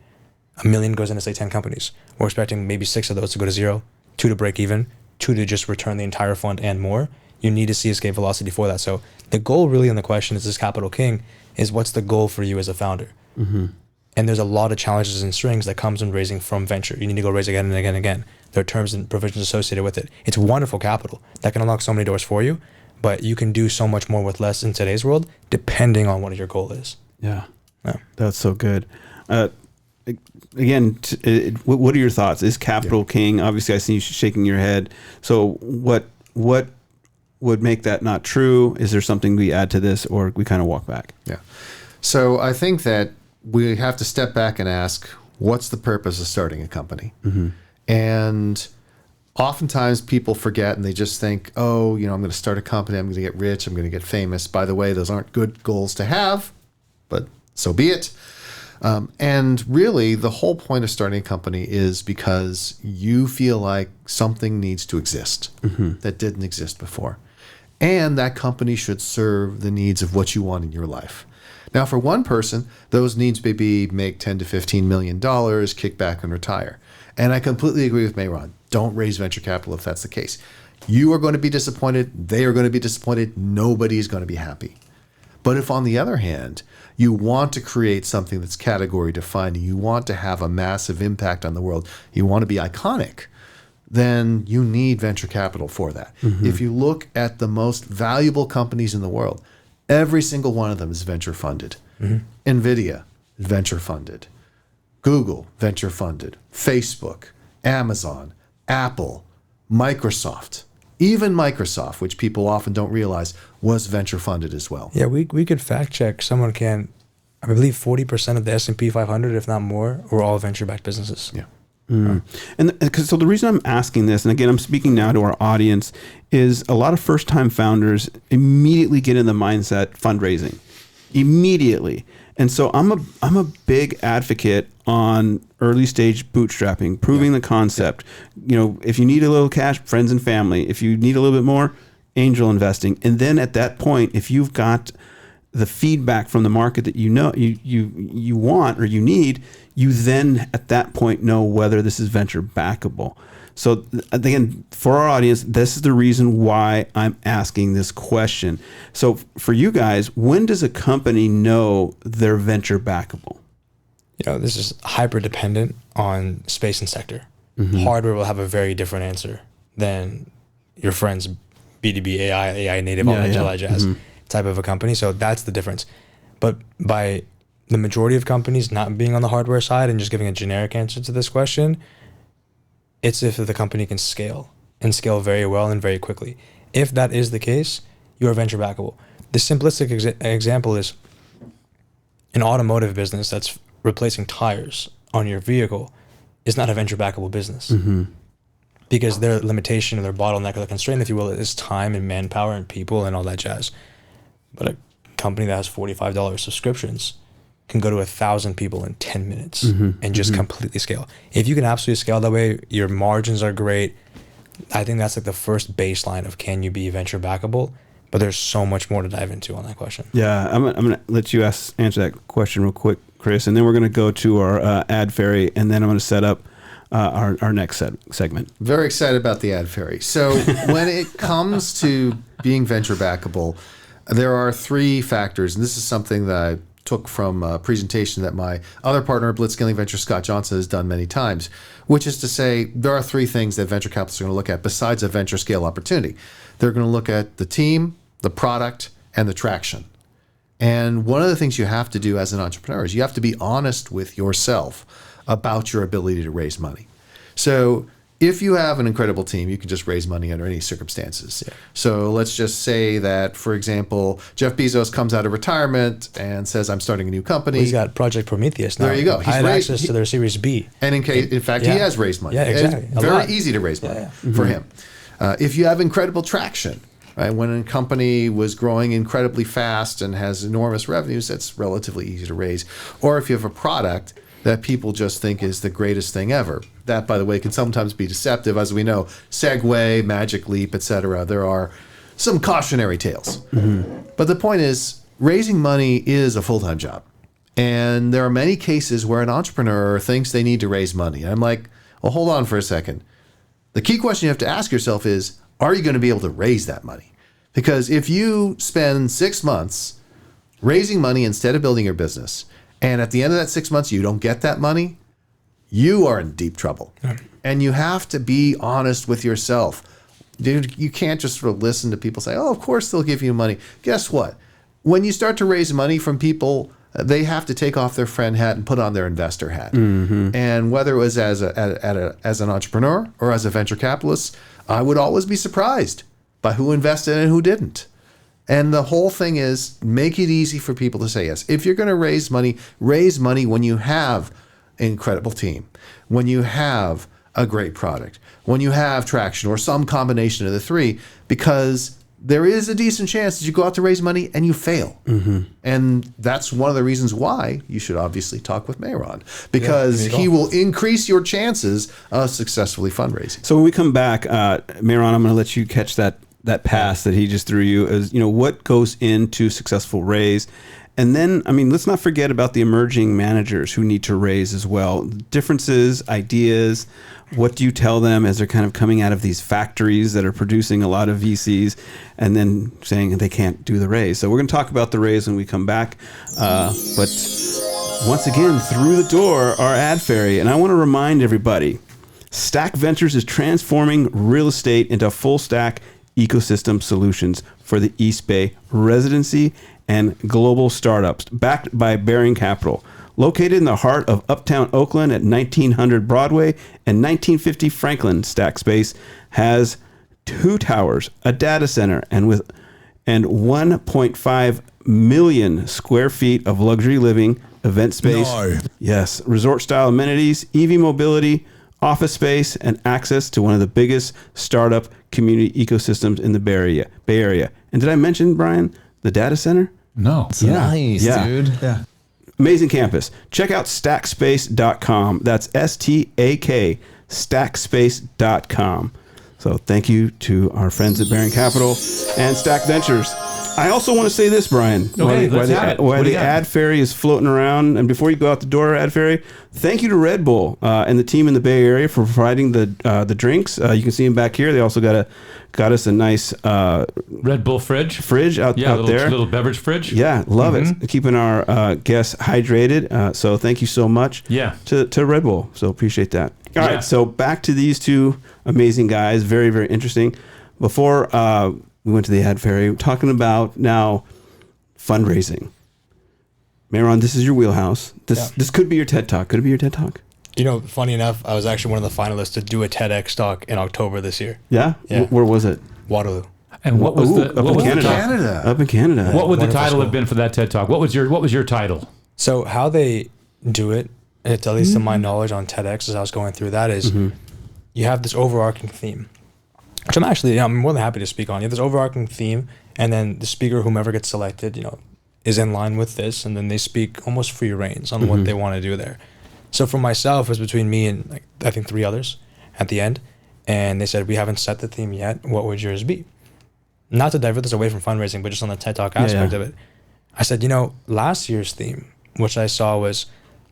$1 million goes into, say, 10 companies. We're expecting maybe 6 of those to go to zero, 2 to break even, 2 to just return the entire fund and more. You need to see escape velocity for that. So the goal really in the question is this capital king is what's the goal for you as a founder? And there's a lot of challenges and strings that comes in raising from venture. You need to go raise again and again and again. There are terms and provisions associated with it. It's wonderful capital that can unlock so many doors for you, but you can do so much more with less in today's world, depending on what your goal is. Yeah. That's so good. Again, what are your thoughts? Is capital king? Obviously, I see you shaking your head. So what would make that not true? Is there something we add to this, or we kind of walk back? Yeah. So I think that we have to step back and ask, what's the purpose of starting a company? And oftentimes people forget and they just think, I'm going to start a company, I'm going to get rich, I'm going to get famous. By the way, those aren't good goals to have, but so be it. And really, the whole point of starting a company is because you feel like something needs to exist that didn't exist before. And that company should serve the needs of what you want in your life. Now, for one person, those needs may be make $10 to $15 million, kick back and retire. And I completely agree with Mehron. Don't raise venture capital if that's the case. You are going to be disappointed. They are going to be disappointed. Nobody is going to be happy. But if, on the other hand, you want to create something that's category defining, you want to have a massive impact on the world, you want to be iconic, then you need venture capital for that. If you look at the most valuable companies in the world, every single one of them is venture funded. NVIDIA, venture funded. Google, venture funded. Facebook, Amazon, Apple, Microsoft. Even Microsoft, which people often don't realize, was venture funded as well. Yeah, we could fact check. Someone can, I believe 40% of the S&P 500, if not more, were all venture-backed businesses. Yeah. And so the reason I'm asking this, and again, I'm speaking now to our audience, is a lot of first-time founders immediately get in the mindset fundraising, immediately. And so I'm a big advocate on early stage bootstrapping, proving the concept. If you need a little cash, friends and family. If you need a little bit more, angel investing. And then at that point, if you've got the feedback from the market that you want or you need, you then at that point know whether this is venture backable. So again, for our audience, this is the reason why I'm asking this question. So for you guys, when does a company know they're venture backable? This is hyper dependent on space and sector. Hardware will have a very different answer than your friend's B2B AI native, all that jazz type of a company. So that's the difference. But by the majority of companies not being on the hardware side and just giving a generic answer to this question, it's if the company can scale and scale very well and very quickly. If that is the case, you're venture backable. The simplistic example is an automotive business that's replacing tires on your vehicle is not a venture backable business. Because their limitation or their bottleneck or their constraint, if you will, is time and manpower and people and all that jazz. But a company that has $45 subscriptions can go to 1,000 people in 10 minutes and just completely scale. If you can absolutely scale that way, your margins are great. I think that's like the first baseline of can you be venture backable? But there's so much more to dive into on that question. Yeah, I'm going to let you answer that question real quick, Chris, and then we're going to go to our ad fairy, and then I'm going to set up our next segment. Very excited about the ad fairy. So when it comes to being venture backable, there are 3 factors, and this is something that I took from a presentation that my other partner, Blitzscaling Venture, Scott Johnson, has done many times, which is to say there are 3 things that venture capitalists are going to look at besides a venture scale opportunity. They're going to look at the team, the product, and the traction. And one of the things you have to do as an entrepreneur is you have to be honest with yourself about your ability to raise money. So if you have an incredible team, you can just raise money under any circumstances. Yeah. So let's just say that, for example, Jeff Bezos comes out of retirement and says, I'm starting a new company. Well, he's got Project Prometheus now. There you go. He's had access to their Series B. And in fact, he has raised money. Yeah, exactly. It's very easy to raise money for him. If you have incredible traction, right, when a company was growing incredibly fast and has enormous revenues, that's relatively easy to raise. Or if you have a product that people just think is the greatest thing ever. That, by the way, can sometimes be deceptive. As we know, Segway, Magic Leap, etc. There are some cautionary tales. But the point is, raising money is a full-time job. And there are many cases where an entrepreneur thinks they need to raise money. And I'm like, well, hold on for a second. The key question you have to ask yourself is, are you going to be able to raise that money? Because if you spend 6 months raising money instead of building your business, and at the end of that 6 months, you don't get that money, you are in deep trouble. And you have to be honest with yourself. Dude, you can't just sort of listen to people say, oh, of course they'll give you money. Guess what? When you start to raise money from people, they have to take off their friend hat and put on their investor hat. And whether it was as an entrepreneur or as a venture capitalist, I would always be surprised by who invested and who didn't. And the whole thing is make it easy for people to say yes. If you're going to raise money when you have an incredible team, when you have a great product, when you have traction or some combination of the 3, because there is a decent chance that you go out to raise money and you fail. And that's one of the reasons why you should obviously talk with Mehron, because he will increase your chances of successfully fundraising. So when we come back, Mehron, I'm going to let you catch that pass that he just threw you as, what goes into successful raise. And then, let's not forget about the emerging managers who need to raise as well. Differences, ideas, what do you tell them as they're kind of coming out of these factories that are producing a lot of VCs and then saying they can't do the raise? So we're going to talk about the raise when we come back. But once again, through the door, our ad fairy. And I want to remind everybody, Stack Ventures is transforming real estate into full stack ecosystem solutions for the East Bay residency and global startups, backed by Baring Capital. Located in the heart of uptown Oakland at 1900 Broadway and 1950 Franklin, Stack Space has 2 towers, a data center, and 1.5 million square feet of luxury living, event space. Yes, resort-style amenities, EV mobility, office space, and access to one of the biggest startup community ecosystems in the Bay Area. And did I mention, Brian, the data center? No. Nice, dude. Yeah. Amazing campus. Check out stackspace.com. That's STAK, stackspace.com. So thank you to our friends at Baring Capital and Stack Ventures. I also want to say this, Brian. Okay, while the ad fairy is floating around, and before you go out the door, ad fairy, thank you to Red Bull and the team in the Bay Area for providing the drinks. You can see them back here. They also got us a nice Red Bull fridge out there. Little beverage fridge. Yeah, love it. Keeping our guests hydrated. So thank you so much. To Red Bull. So appreciate that. All right, so back to these 2 amazing guys. Very, very interesting. before we went to the ad fairy, talking about now fundraising. Mehron, this is your wheelhouse. This could be your TED Talk. Could it be your TED Talk? You know, funny enough, I was actually one of the finalists to do a TEDx talk in October this year. Yeah? Where was it? Waterloo. And what was Up in Canada. What would the Wonderful title school. have been for that TED Talk? What was your title? So how they do it, it's at least to my knowledge on TEDx as I was going through that, is you have this overarching theme, which I'm more than happy to speak on. You have this overarching theme, and then the speaker, whomever gets selected, is in line with this, and then they speak almost free reins on what they want to do there. So for myself, it was between me and I think 3 others at the end, and they said, we haven't set the theme yet. What would yours be? Not to divert this away from fundraising, but just on the TED Talk aspect of it. I said, last year's theme, which I saw, was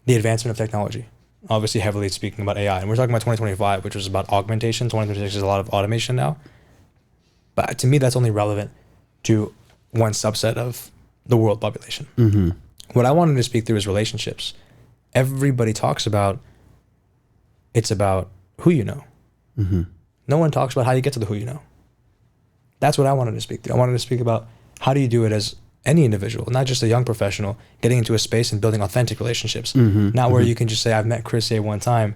the advancement of technology. Obviously, heavily speaking about AI. And we're talking about 2025, which was about augmentation. 2026 is a lot of automation now. But to me, that's only relevant to one subset of the world population. What I wanted to speak through is relationships. Everybody talks about, it's about who you know. No one talks about how you get to the who you know. That's what I wanted to speak to. I wanted to speak about how do you do it as any individual, not just a young professional, getting into a space and building authentic relationships. Not where you can just say, I've met Chris Yeh one time,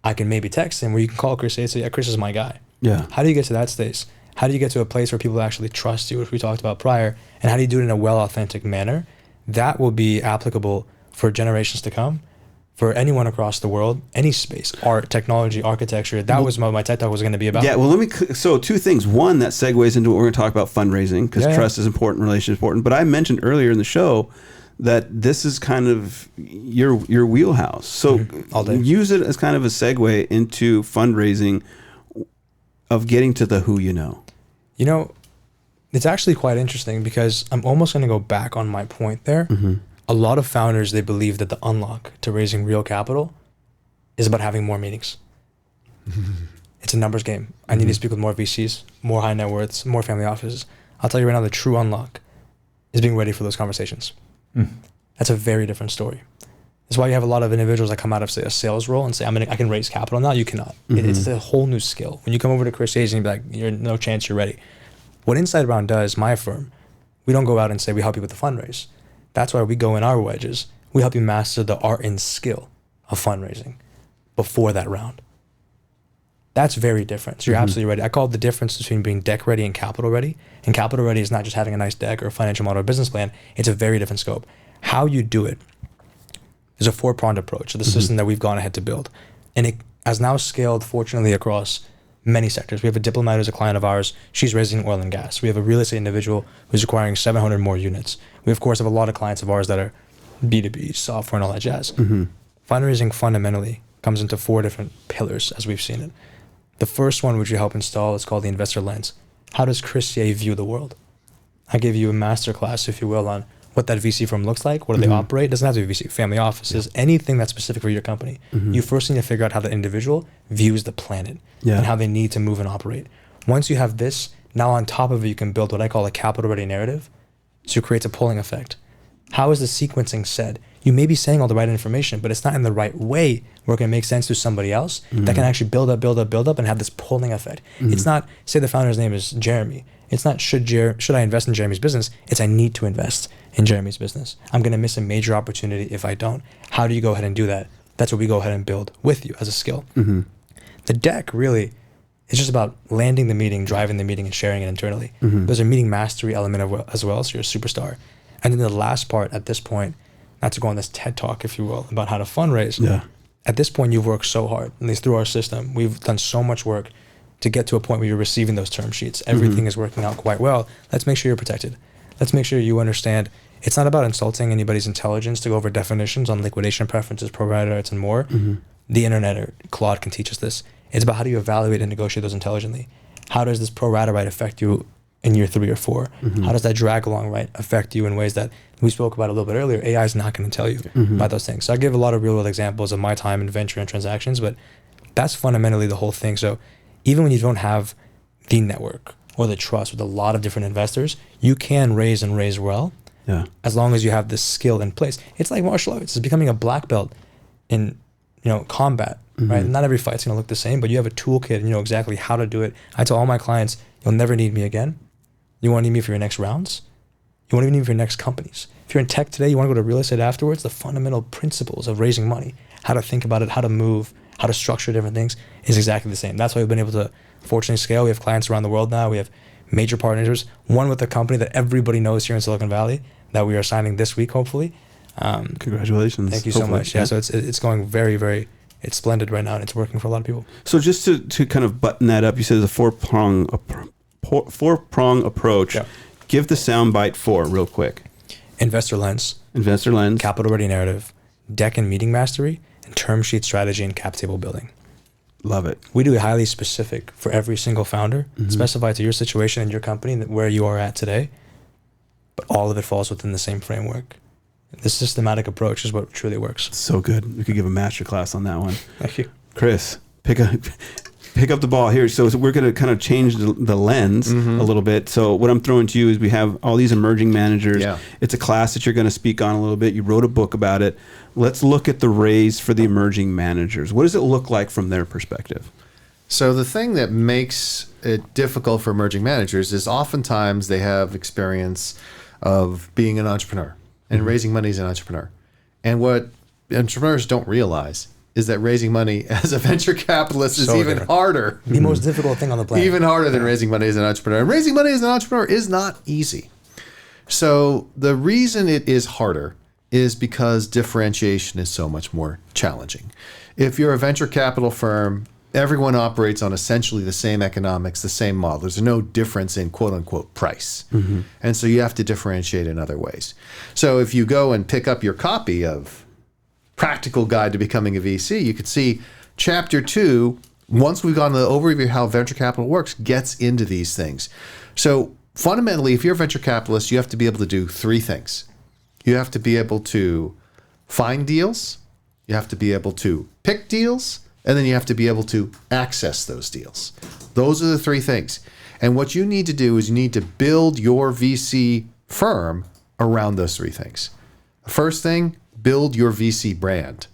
I can maybe text him, where you can call Chris Yeh and say, yeah, Chris is my guy. Yeah. How do you get to that space? How do you get to a place where people actually trust you, which we talked about prior, and how do you do it in a well, authentic manner? That will be applicable for generations to come, for anyone across the world, any space, art, technology, architecture. That was what my TED Talk was going to be about. Yeah, well, so 2 things. One, that segues into what we're going to talk about, fundraising, because trust is important, relation is important. But I mentioned earlier in the show that this is kind of your wheelhouse. So use it as kind of a segue into fundraising of getting to the who you know. It's actually quite interesting because I'm almost going to go back on my point there. A lot of founders, they believe that the unlock to raising real capital is about having more meetings. It's a numbers game. I need to speak with more VCs, more high net worths, more family offices. I'll tell you right now, the true unlock is being ready for those conversations. That's a very different story. That's why you have a lot of individuals that come out of, say, a sales role and say, I can raise capital now. You cannot. It's a whole new skill. When you come over to Chris Yeh and be like, you're no chance you're ready. What Inside Round does, my firm, we don't go out and say we help you with the fundraise. That's why we go in our wedges. We help you master the art and skill of fundraising before that round. That's very different. So you're absolutely ready. I call it the difference between being deck ready and capital ready. And capital ready is not just having a nice deck or a financial model or business plan. It's a very different scope. How you do it is a 4-pronged approach to the system that we've gone ahead to build. And it has now scaled, fortunately, across many sectors. We have a diplomat who's a client of ours. She's raising oil and gas. We have a real estate individual who's acquiring 700 more units. We, of course, have a lot of clients of ours that are B2B, software, and all that jazz. Fundraising fundamentally comes into 4 different pillars as we've seen it. The first one, which we help install, is called the investor lens. How does Chris Yeh view the world? I give you a masterclass, if you will, on what that VC firm looks like, what do they operate. It doesn't have to be VC, family offices, anything that's specific for your company. You first need to figure out how the individual views the planet and how they need to move and operate. Once you have this, now on top of it, you can build what I call a capital ready narrative. So it creates a pulling effect. How is the sequencing said? You may be saying all the right information, but it's not in the right way where it can make sense to somebody else that can actually build up and have this pulling effect. It's not, say the founder's name is Jeremy. It's not should I invest in Jeremy's business? It's I need to invest in Jeremy's business. I'm going to miss a major opportunity if I don't. How do you go ahead and do that? That's what we go ahead and build with you as a skill. The deck really is just about landing the meeting, driving the meeting, and sharing it internally. There's a meeting mastery element as well, so you're a superstar. And then the last part at this point, not to go on this TED Talk, if you will, about how to fundraise. At this point, you've worked so hard, at least through our system. We've done so much work to get to a point where you're receiving those term sheets. Everything is working out quite well. Let's make sure you're protected. Let's make sure you understand it's not about insulting anybody's intelligence to go over definitions on liquidation preferences, pro rata rights, and more. The internet or Claude can teach us this. It's about how do you evaluate and negotiate those intelligently. How does this pro rata right affect you in year 3 or 4? How does that drag along right affect you in ways that we spoke about a little bit earlier? AI is not going to tell you about those things. So I give a lot of real world examples of my time in venture and transactions, but that's fundamentally the whole thing. So even when you don't have the network or the trust with a lot of different investors, you can raise and raise well, as long as you have this skill in place. It's like martial arts. It's becoming a black belt in combat, right? Not every fight's going to look the same, but you have a toolkit and you know exactly how to do it. I tell all my clients, you'll never need me again. You won't need me for your next rounds. You won't even need me for your next companies. If you're in tech today, you want to go to real estate afterwards, the fundamental principles of raising money, how to think about it, how to move, how to structure different things is exactly the same. That's why we've been able to fortunately scale. We have clients around the world now. We have major partners, one with a company that everybody knows here in Silicon Valley that we are signing this week, hopefully. Congratulations. Thank you so much. Yeah, so it's going very, very, it's splendid right now, and it's working for a lot of people. So just to kind of button that up, you said it's a four-prong approach. Yeah. Give the soundbite real quick. Investor lens, capital ready narrative, deck and meeting mastery, and term sheet strategy and cap table building. Love it. We do it highly specific for every single founder, specified to your situation and your company, where you are at today, but all of it falls within the same framework. This systematic approach is what truly works. So good. We could give a master class on that one. Thank you. Chris, pick up the ball here. So we're going to kind of change the lens a little bit. So what I'm throwing to you is we have all these emerging managers. Yeah. It's a class that you're going to speak on a little bit. You wrote a book about it. Let's look at the raise for the emerging managers. What does it look like from their perspective? So the thing that makes it difficult for emerging managers is oftentimes they have experience of being an entrepreneur and raising money as an entrepreneur. And what entrepreneurs don't realize is that raising money as a venture capitalist is even harder. The most difficult thing on the planet. Even harder than raising money as an entrepreneur. And raising money as an entrepreneur is not easy. So the reason it is harder is because differentiation is so much more challenging. If you're a venture capital firm, everyone operates on essentially the same economics, the same model. There's no difference in quote unquote price. And so you have to differentiate in other ways. So if you go and pick up your copy of Practical Guide to Becoming a VC, you could see chapter 2, once we've gone to the overview of how venture capital works, gets into these things. So fundamentally, if you're a venture capitalist, you have to be able to do 3 things. You have to be able to find deals, you have to be able to pick deals, and then you have to be able to access those deals. Those are the 3 things. And what you need to do is you need to build your VC firm around those 3 things. The first thing, build your VC brand.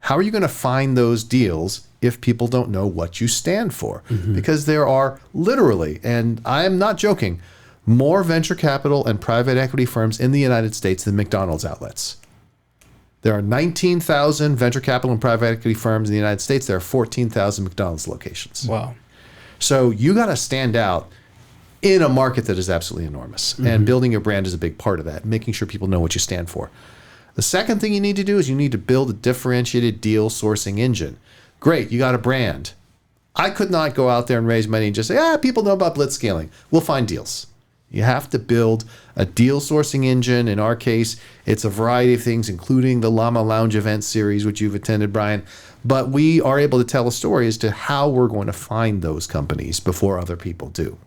How are you going to find those deals if people don't know what you stand for? Because there are literally, and I am not joking, more venture capital and private equity firms in the United States than McDonald's outlets. There are 19,000 venture capital and private equity firms in the United States. There are 14,000 McDonald's locations. Wow. So you got to stand out in a market that is absolutely enormous. And building your brand is a big part of that, making sure people know what you stand for. The second thing you need to do is you need to build a differentiated deal sourcing engine. Great, you got a brand. I could not go out there and raise money and just say, people know about Blitzscaling. We'll find deals. You have to build a deal sourcing engine. In our case, it's a variety of things, including the Llama Lounge event series, which you've attended, Brian. But we are able to tell a story as to how we're going to find those companies before other people do.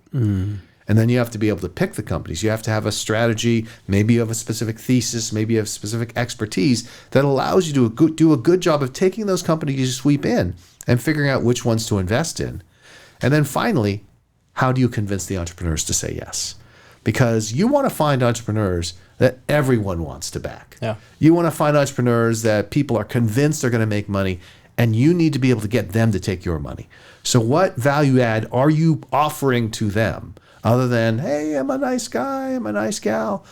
And then you have to be able to pick the companies. You have to have a strategy. Maybe you have a specific thesis. Maybe you have specific expertise that allows you to do a good job of taking those companies you sweep in and figuring out which ones to invest in. And then finally, how do you convince the entrepreneurs to say yes? Because you want to find entrepreneurs that everyone wants to back. Yeah. You want to find entrepreneurs that people are convinced they're going to make money, and you need to be able to get them to take your money. So what value add are you offering to them other than, hey, I'm a nice guy, I'm a nice gal?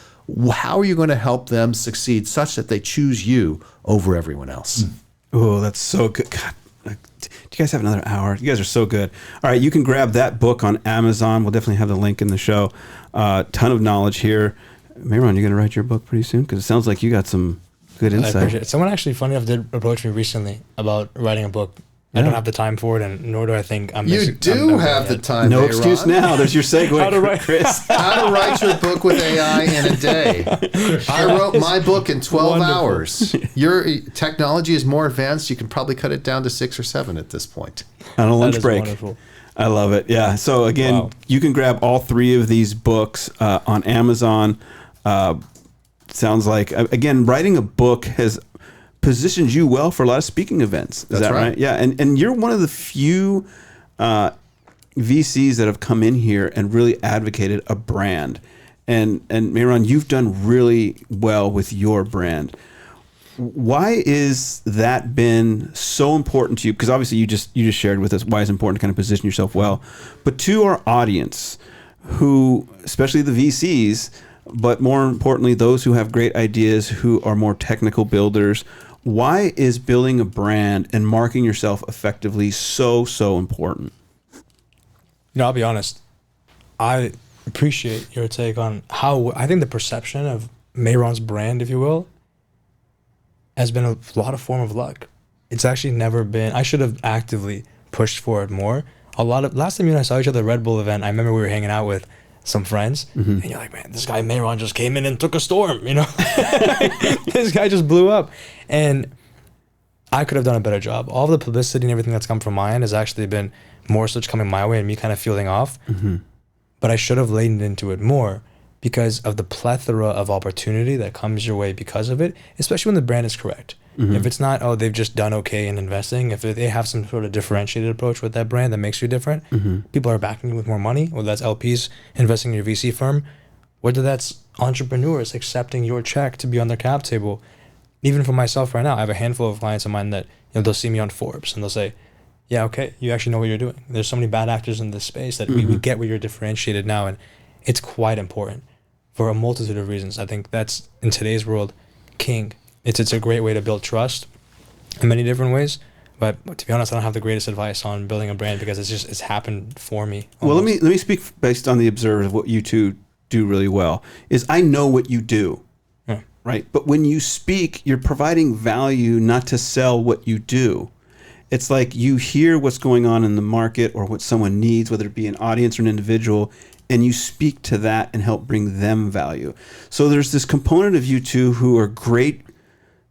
How are you going to help them succeed such that they choose you over everyone else? Oh, that's so good. God. Do you guys have another hour? You guys are so good. All right, you can grab that book on Amazon. We'll definitely have the link in the show. Ton of knowledge here. Mehron, you're going to write your book pretty soon? Because it sounds like you got some good insight. I appreciate it. Someone actually, funny enough, did approach me recently about writing a book. I don't have the time for it, and nor do I think I'm... You do have the time, No Mehron. excuse now. There's your segue, How to write- Chris. How to write your book with AI in a day. I wrote my book in 12 Wonderful. hours. Your technology is more advanced. You can probably cut it down to 6 or 7 at this point. On a lunch That is break. wonderful. I love it. Yeah. So again, Wow. you can grab all 3 of these books on Amazon. Sounds like, again, writing a book has positioned you well for a lot of speaking events. Is That's that right. right? Yeah. And you're one of the few VCs that have come in here and really advocated a brand. And Mehron, you've done really well with your brand. Why is that been so important to you? Because obviously you just shared with us why it's important to kind of position yourself well, but to our audience, who, especially the VCs, but more importantly, those who have great ideas, who are more technical builders, why is building a brand and marketing yourself effectively so important? I'll be honest. I appreciate your take on how I think the perception of Mehron's brand, if you will, has been a lot of form of luck. It's actually never been. I should have actively pushed for it more. Last time you and I saw each other at the Red Bull event, I remember we were hanging out with some friends, and you're like, man, this guy Mehron just came in and took a storm, This guy just blew up. And I could have done a better job. All the publicity and everything that's come from my end has actually been more so coming my way and me kind of fielding off. But I should have leaned into it more because of the plethora of opportunity that comes your way because of it, especially when the brand is correct. If it's not, they've just done okay in investing, if they have some sort of differentiated approach with that brand that makes you different, people are backing you with more money, whether that's LPs investing in your VC firm, whether that's entrepreneurs accepting your check to be on their cap table. Even for myself right now, I have a handful of clients of mine that they'll see me on Forbes and they'll say, yeah, okay, you actually know what you're doing. There's so many bad actors in this space that we get where you're differentiated now, and it's quite important for a multitude of reasons. I think that's, in today's world, king. It's a great way to build trust in many different ways. But to be honest, I don't have the greatest advice on building a brand because it's happened for me. Almost. Well, let me speak based on the observer of what you two do really well. Is I know what you do, right? But when you speak, you're providing value, not to sell what you do. It's like you hear what's going on in the market or what someone needs, whether it be an audience or an individual, and you speak to that and help bring them value. So there's this component of you two who are great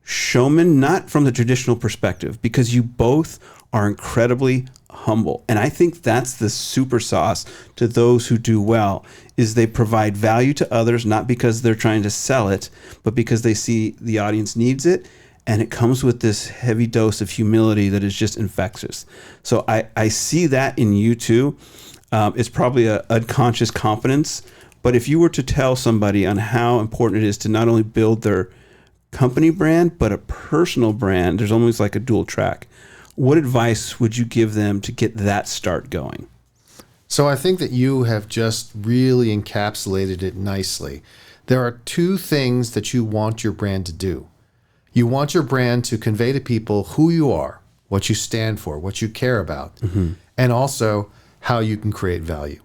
showmen, not from the traditional perspective, because you both are incredibly humble. And I think that's the super sauce to those who do well, is they provide value to others, not because they're trying to sell it, but because they see the audience needs it. And it comes with this heavy dose of humility that is just infectious. So I see that in you too. It's probably an unconscious confidence. But if you were to tell somebody on how important it is to not only build their company brand, but a personal brand, there's almost like a dual track. What advice would you give them to get that start going? So I think that you have just really encapsulated it nicely. There are two things that you want your brand to do. You want your brand to convey to people who you are, what you stand for, what you care about, and also how you can create value.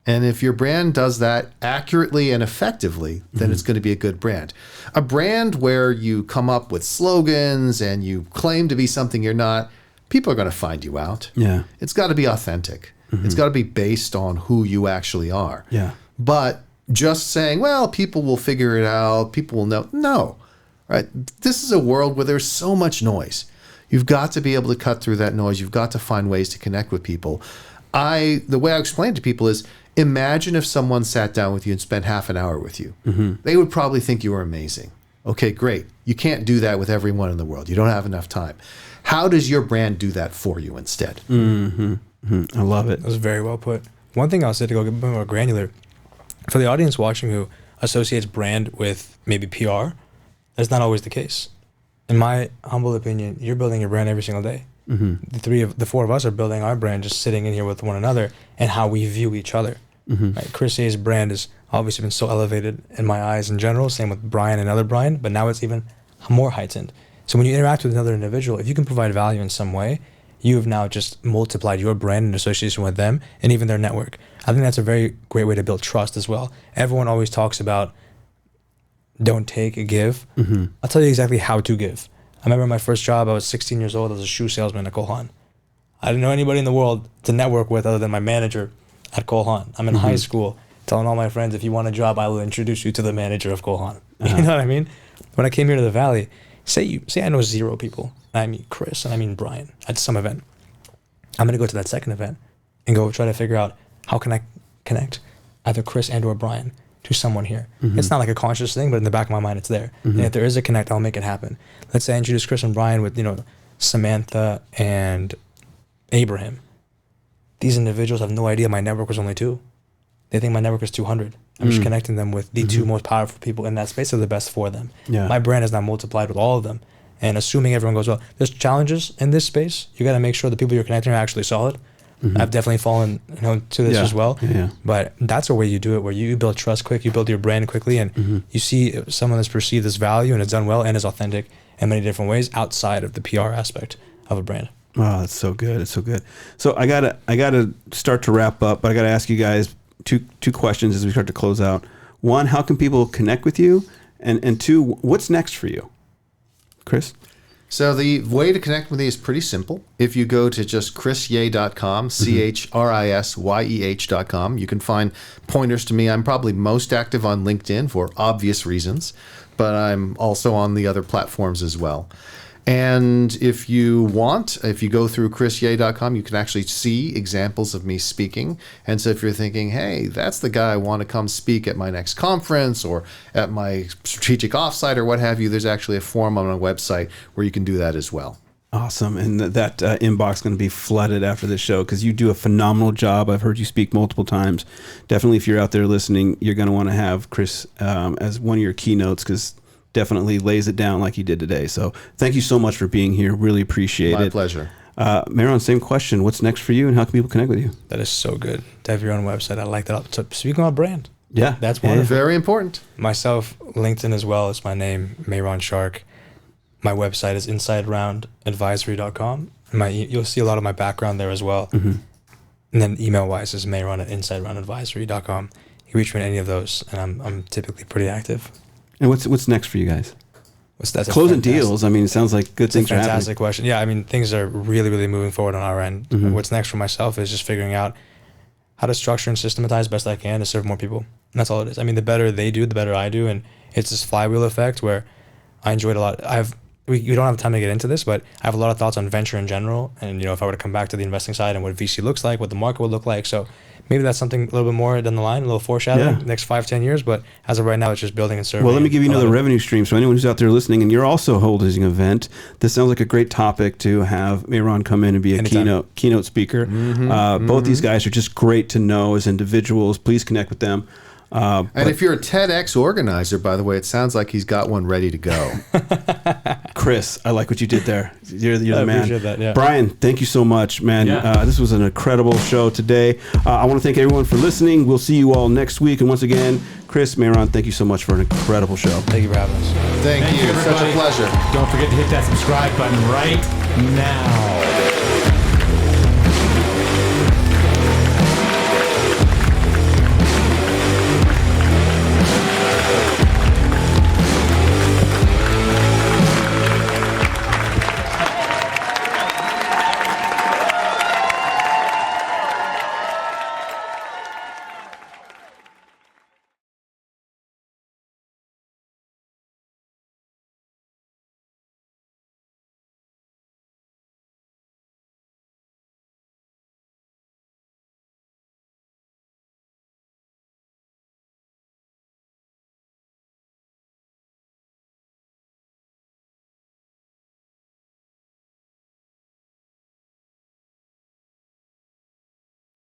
And if your brand does that accurately and effectively, then it's going to be a good brand. A brand where you come up with slogans and you claim to be something you're not, people are going to find you out. Yeah. It's got to be authentic. It's got to be based on who you actually are. Yeah. But just saying, well, people will figure it out, people will know. No. Right? This is a world where there's so much noise. You've got to be able to cut through that noise. You've got to find ways to connect with people. The way I explain it to people is, imagine if someone sat down with you and spent half an hour with you. They would probably think you were amazing. Okay, great. You can't do that with everyone in the world. You don't have enough time. How does your brand do that for you instead? I love it. That was very well put. One thing I'll say to go a bit more granular, for the audience watching who associates brand with maybe PR, that's not always the case. In my humble opinion, you're building your brand every single day. The four of us are building our brand, just sitting in here with one another and how we view each other. Right? Chris Yeh's brand has obviously been so elevated in my eyes in general, same with Brian and other Brian, but now it's even more heightened. So when you interact with another individual, if you can provide value in some way, you have now just multiplied your brand in association with them and even their network. I think that's a very great way to build trust as well. Everyone always talks about don't take, give. I'll tell you exactly how to give. I remember my first job, I was 16 years old, I was a shoe salesman at Cole Haan. I didn't know anybody in the world to network with other than my manager at Cole Haan. I'm in high school telling all my friends, if you want a job, I will introduce you to the manager of Cole Haan. You know what I mean? When I came here to the Valley, say I know 0 people, and I meet Chris and I mean Brian at some event. I'm going to go to that second event and go try to figure out how can I connect either Chris and or Brian to someone here. It's not like a conscious thing, but in the back of my mind, it's there. And if there is a connect, I'll make it happen. Let's say I introduce Chris and Brian with, Samantha and Abraham. These individuals have no idea my network was only 2. They think my network is 200. I'm just connecting them with the 2 most powerful people in that space are the best for them. Yeah. My brand is now multiplied with all of them. and assuming everyone goes well. There's challenges in this space. You got to make sure the people you're connecting are actually solid. I've definitely fallen to this as well. But that's a way you do it, where you build trust quick, you build your brand quickly, and you see someone that's perceived this value and it's done well and is authentic in many different ways outside of the PR aspect of a brand. Oh, that's so good. It's so good. So I gotta start to wrap up, but I gotta ask you guys two questions as we start to close out. One, how can people connect with you? And two, what's next for you? Chris? So the way to connect with me is pretty simple. If you go to just chrisyeh.com, CHRISYEH.com, you can find pointers to me. I'm probably most active on LinkedIn for obvious reasons, but I'm also on the other platforms as well. And if you want, if you go through chrisyeh.com, you can actually see examples of me speaking. And so if you're thinking, hey, that's the guy I want to come speak at my next conference or at my strategic offsite or what have you, there's actually a form on my website where you can do that as well. Awesome. And that inbox is going to be flooded after this show because you do a phenomenal job. I've heard you speak multiple times. Definitely, if you're out there listening, you're going to want to have Chris as one of your keynotes because definitely lays it down like you did today. So thank you so much for being here. Really appreciate it. My pleasure. Mehron, same question. What's next for you and how can people connect with you? That is so good to have your own website. I like that. So speaking about brand. Yeah. That's wonderful. Very important. Myself, LinkedIn as well. It's my name, Mehron Sharq. My website is insideroundadvisory.com. You'll see a lot of my background there as well. And then email-wise is mehron@insideroundadvisory.com. You can reach me on any of those, and I'm typically pretty active. And what's next for you guys? That's closing deals. I mean, it sounds like good things are happening. Fantastic question. Yeah, I mean, things are really, really moving forward on our end. What's next for myself is just figuring out how to structure and systematize best I can to serve more people. And that's all it is. I mean, the better they do, the better I do. And it's this flywheel effect where I enjoyed a lot. We don't have time to get into this, but I have a lot of thoughts on venture in general. And, if I were to come back to the investing side and what VC looks like, what the market would look like. So maybe that's something a little bit more down the line, a little foreshadowing, next 5-10 years. But as of right now, it's just building and serving. Well, let me give you another revenue stream. So anyone who's out there listening and you're also holding an event, this sounds like a great topic to have Mehron come in and be a keynote speaker. Both these guys are just great to know as individuals. Please connect with them. And if you're a TEDx organizer, by the way, it sounds like he's got one ready to go. Chris, I like what you did there. You're the man. I appreciate that, yeah. Brian, thank you so much, man. Yeah. This was an incredible show today. I want to thank everyone for listening. We'll see you all next week. And once again, Chris, Mehron, thank you so much for an incredible show. Thank you for having us. Thank you. Such a pleasure. Don't forget to hit that subscribe button right now.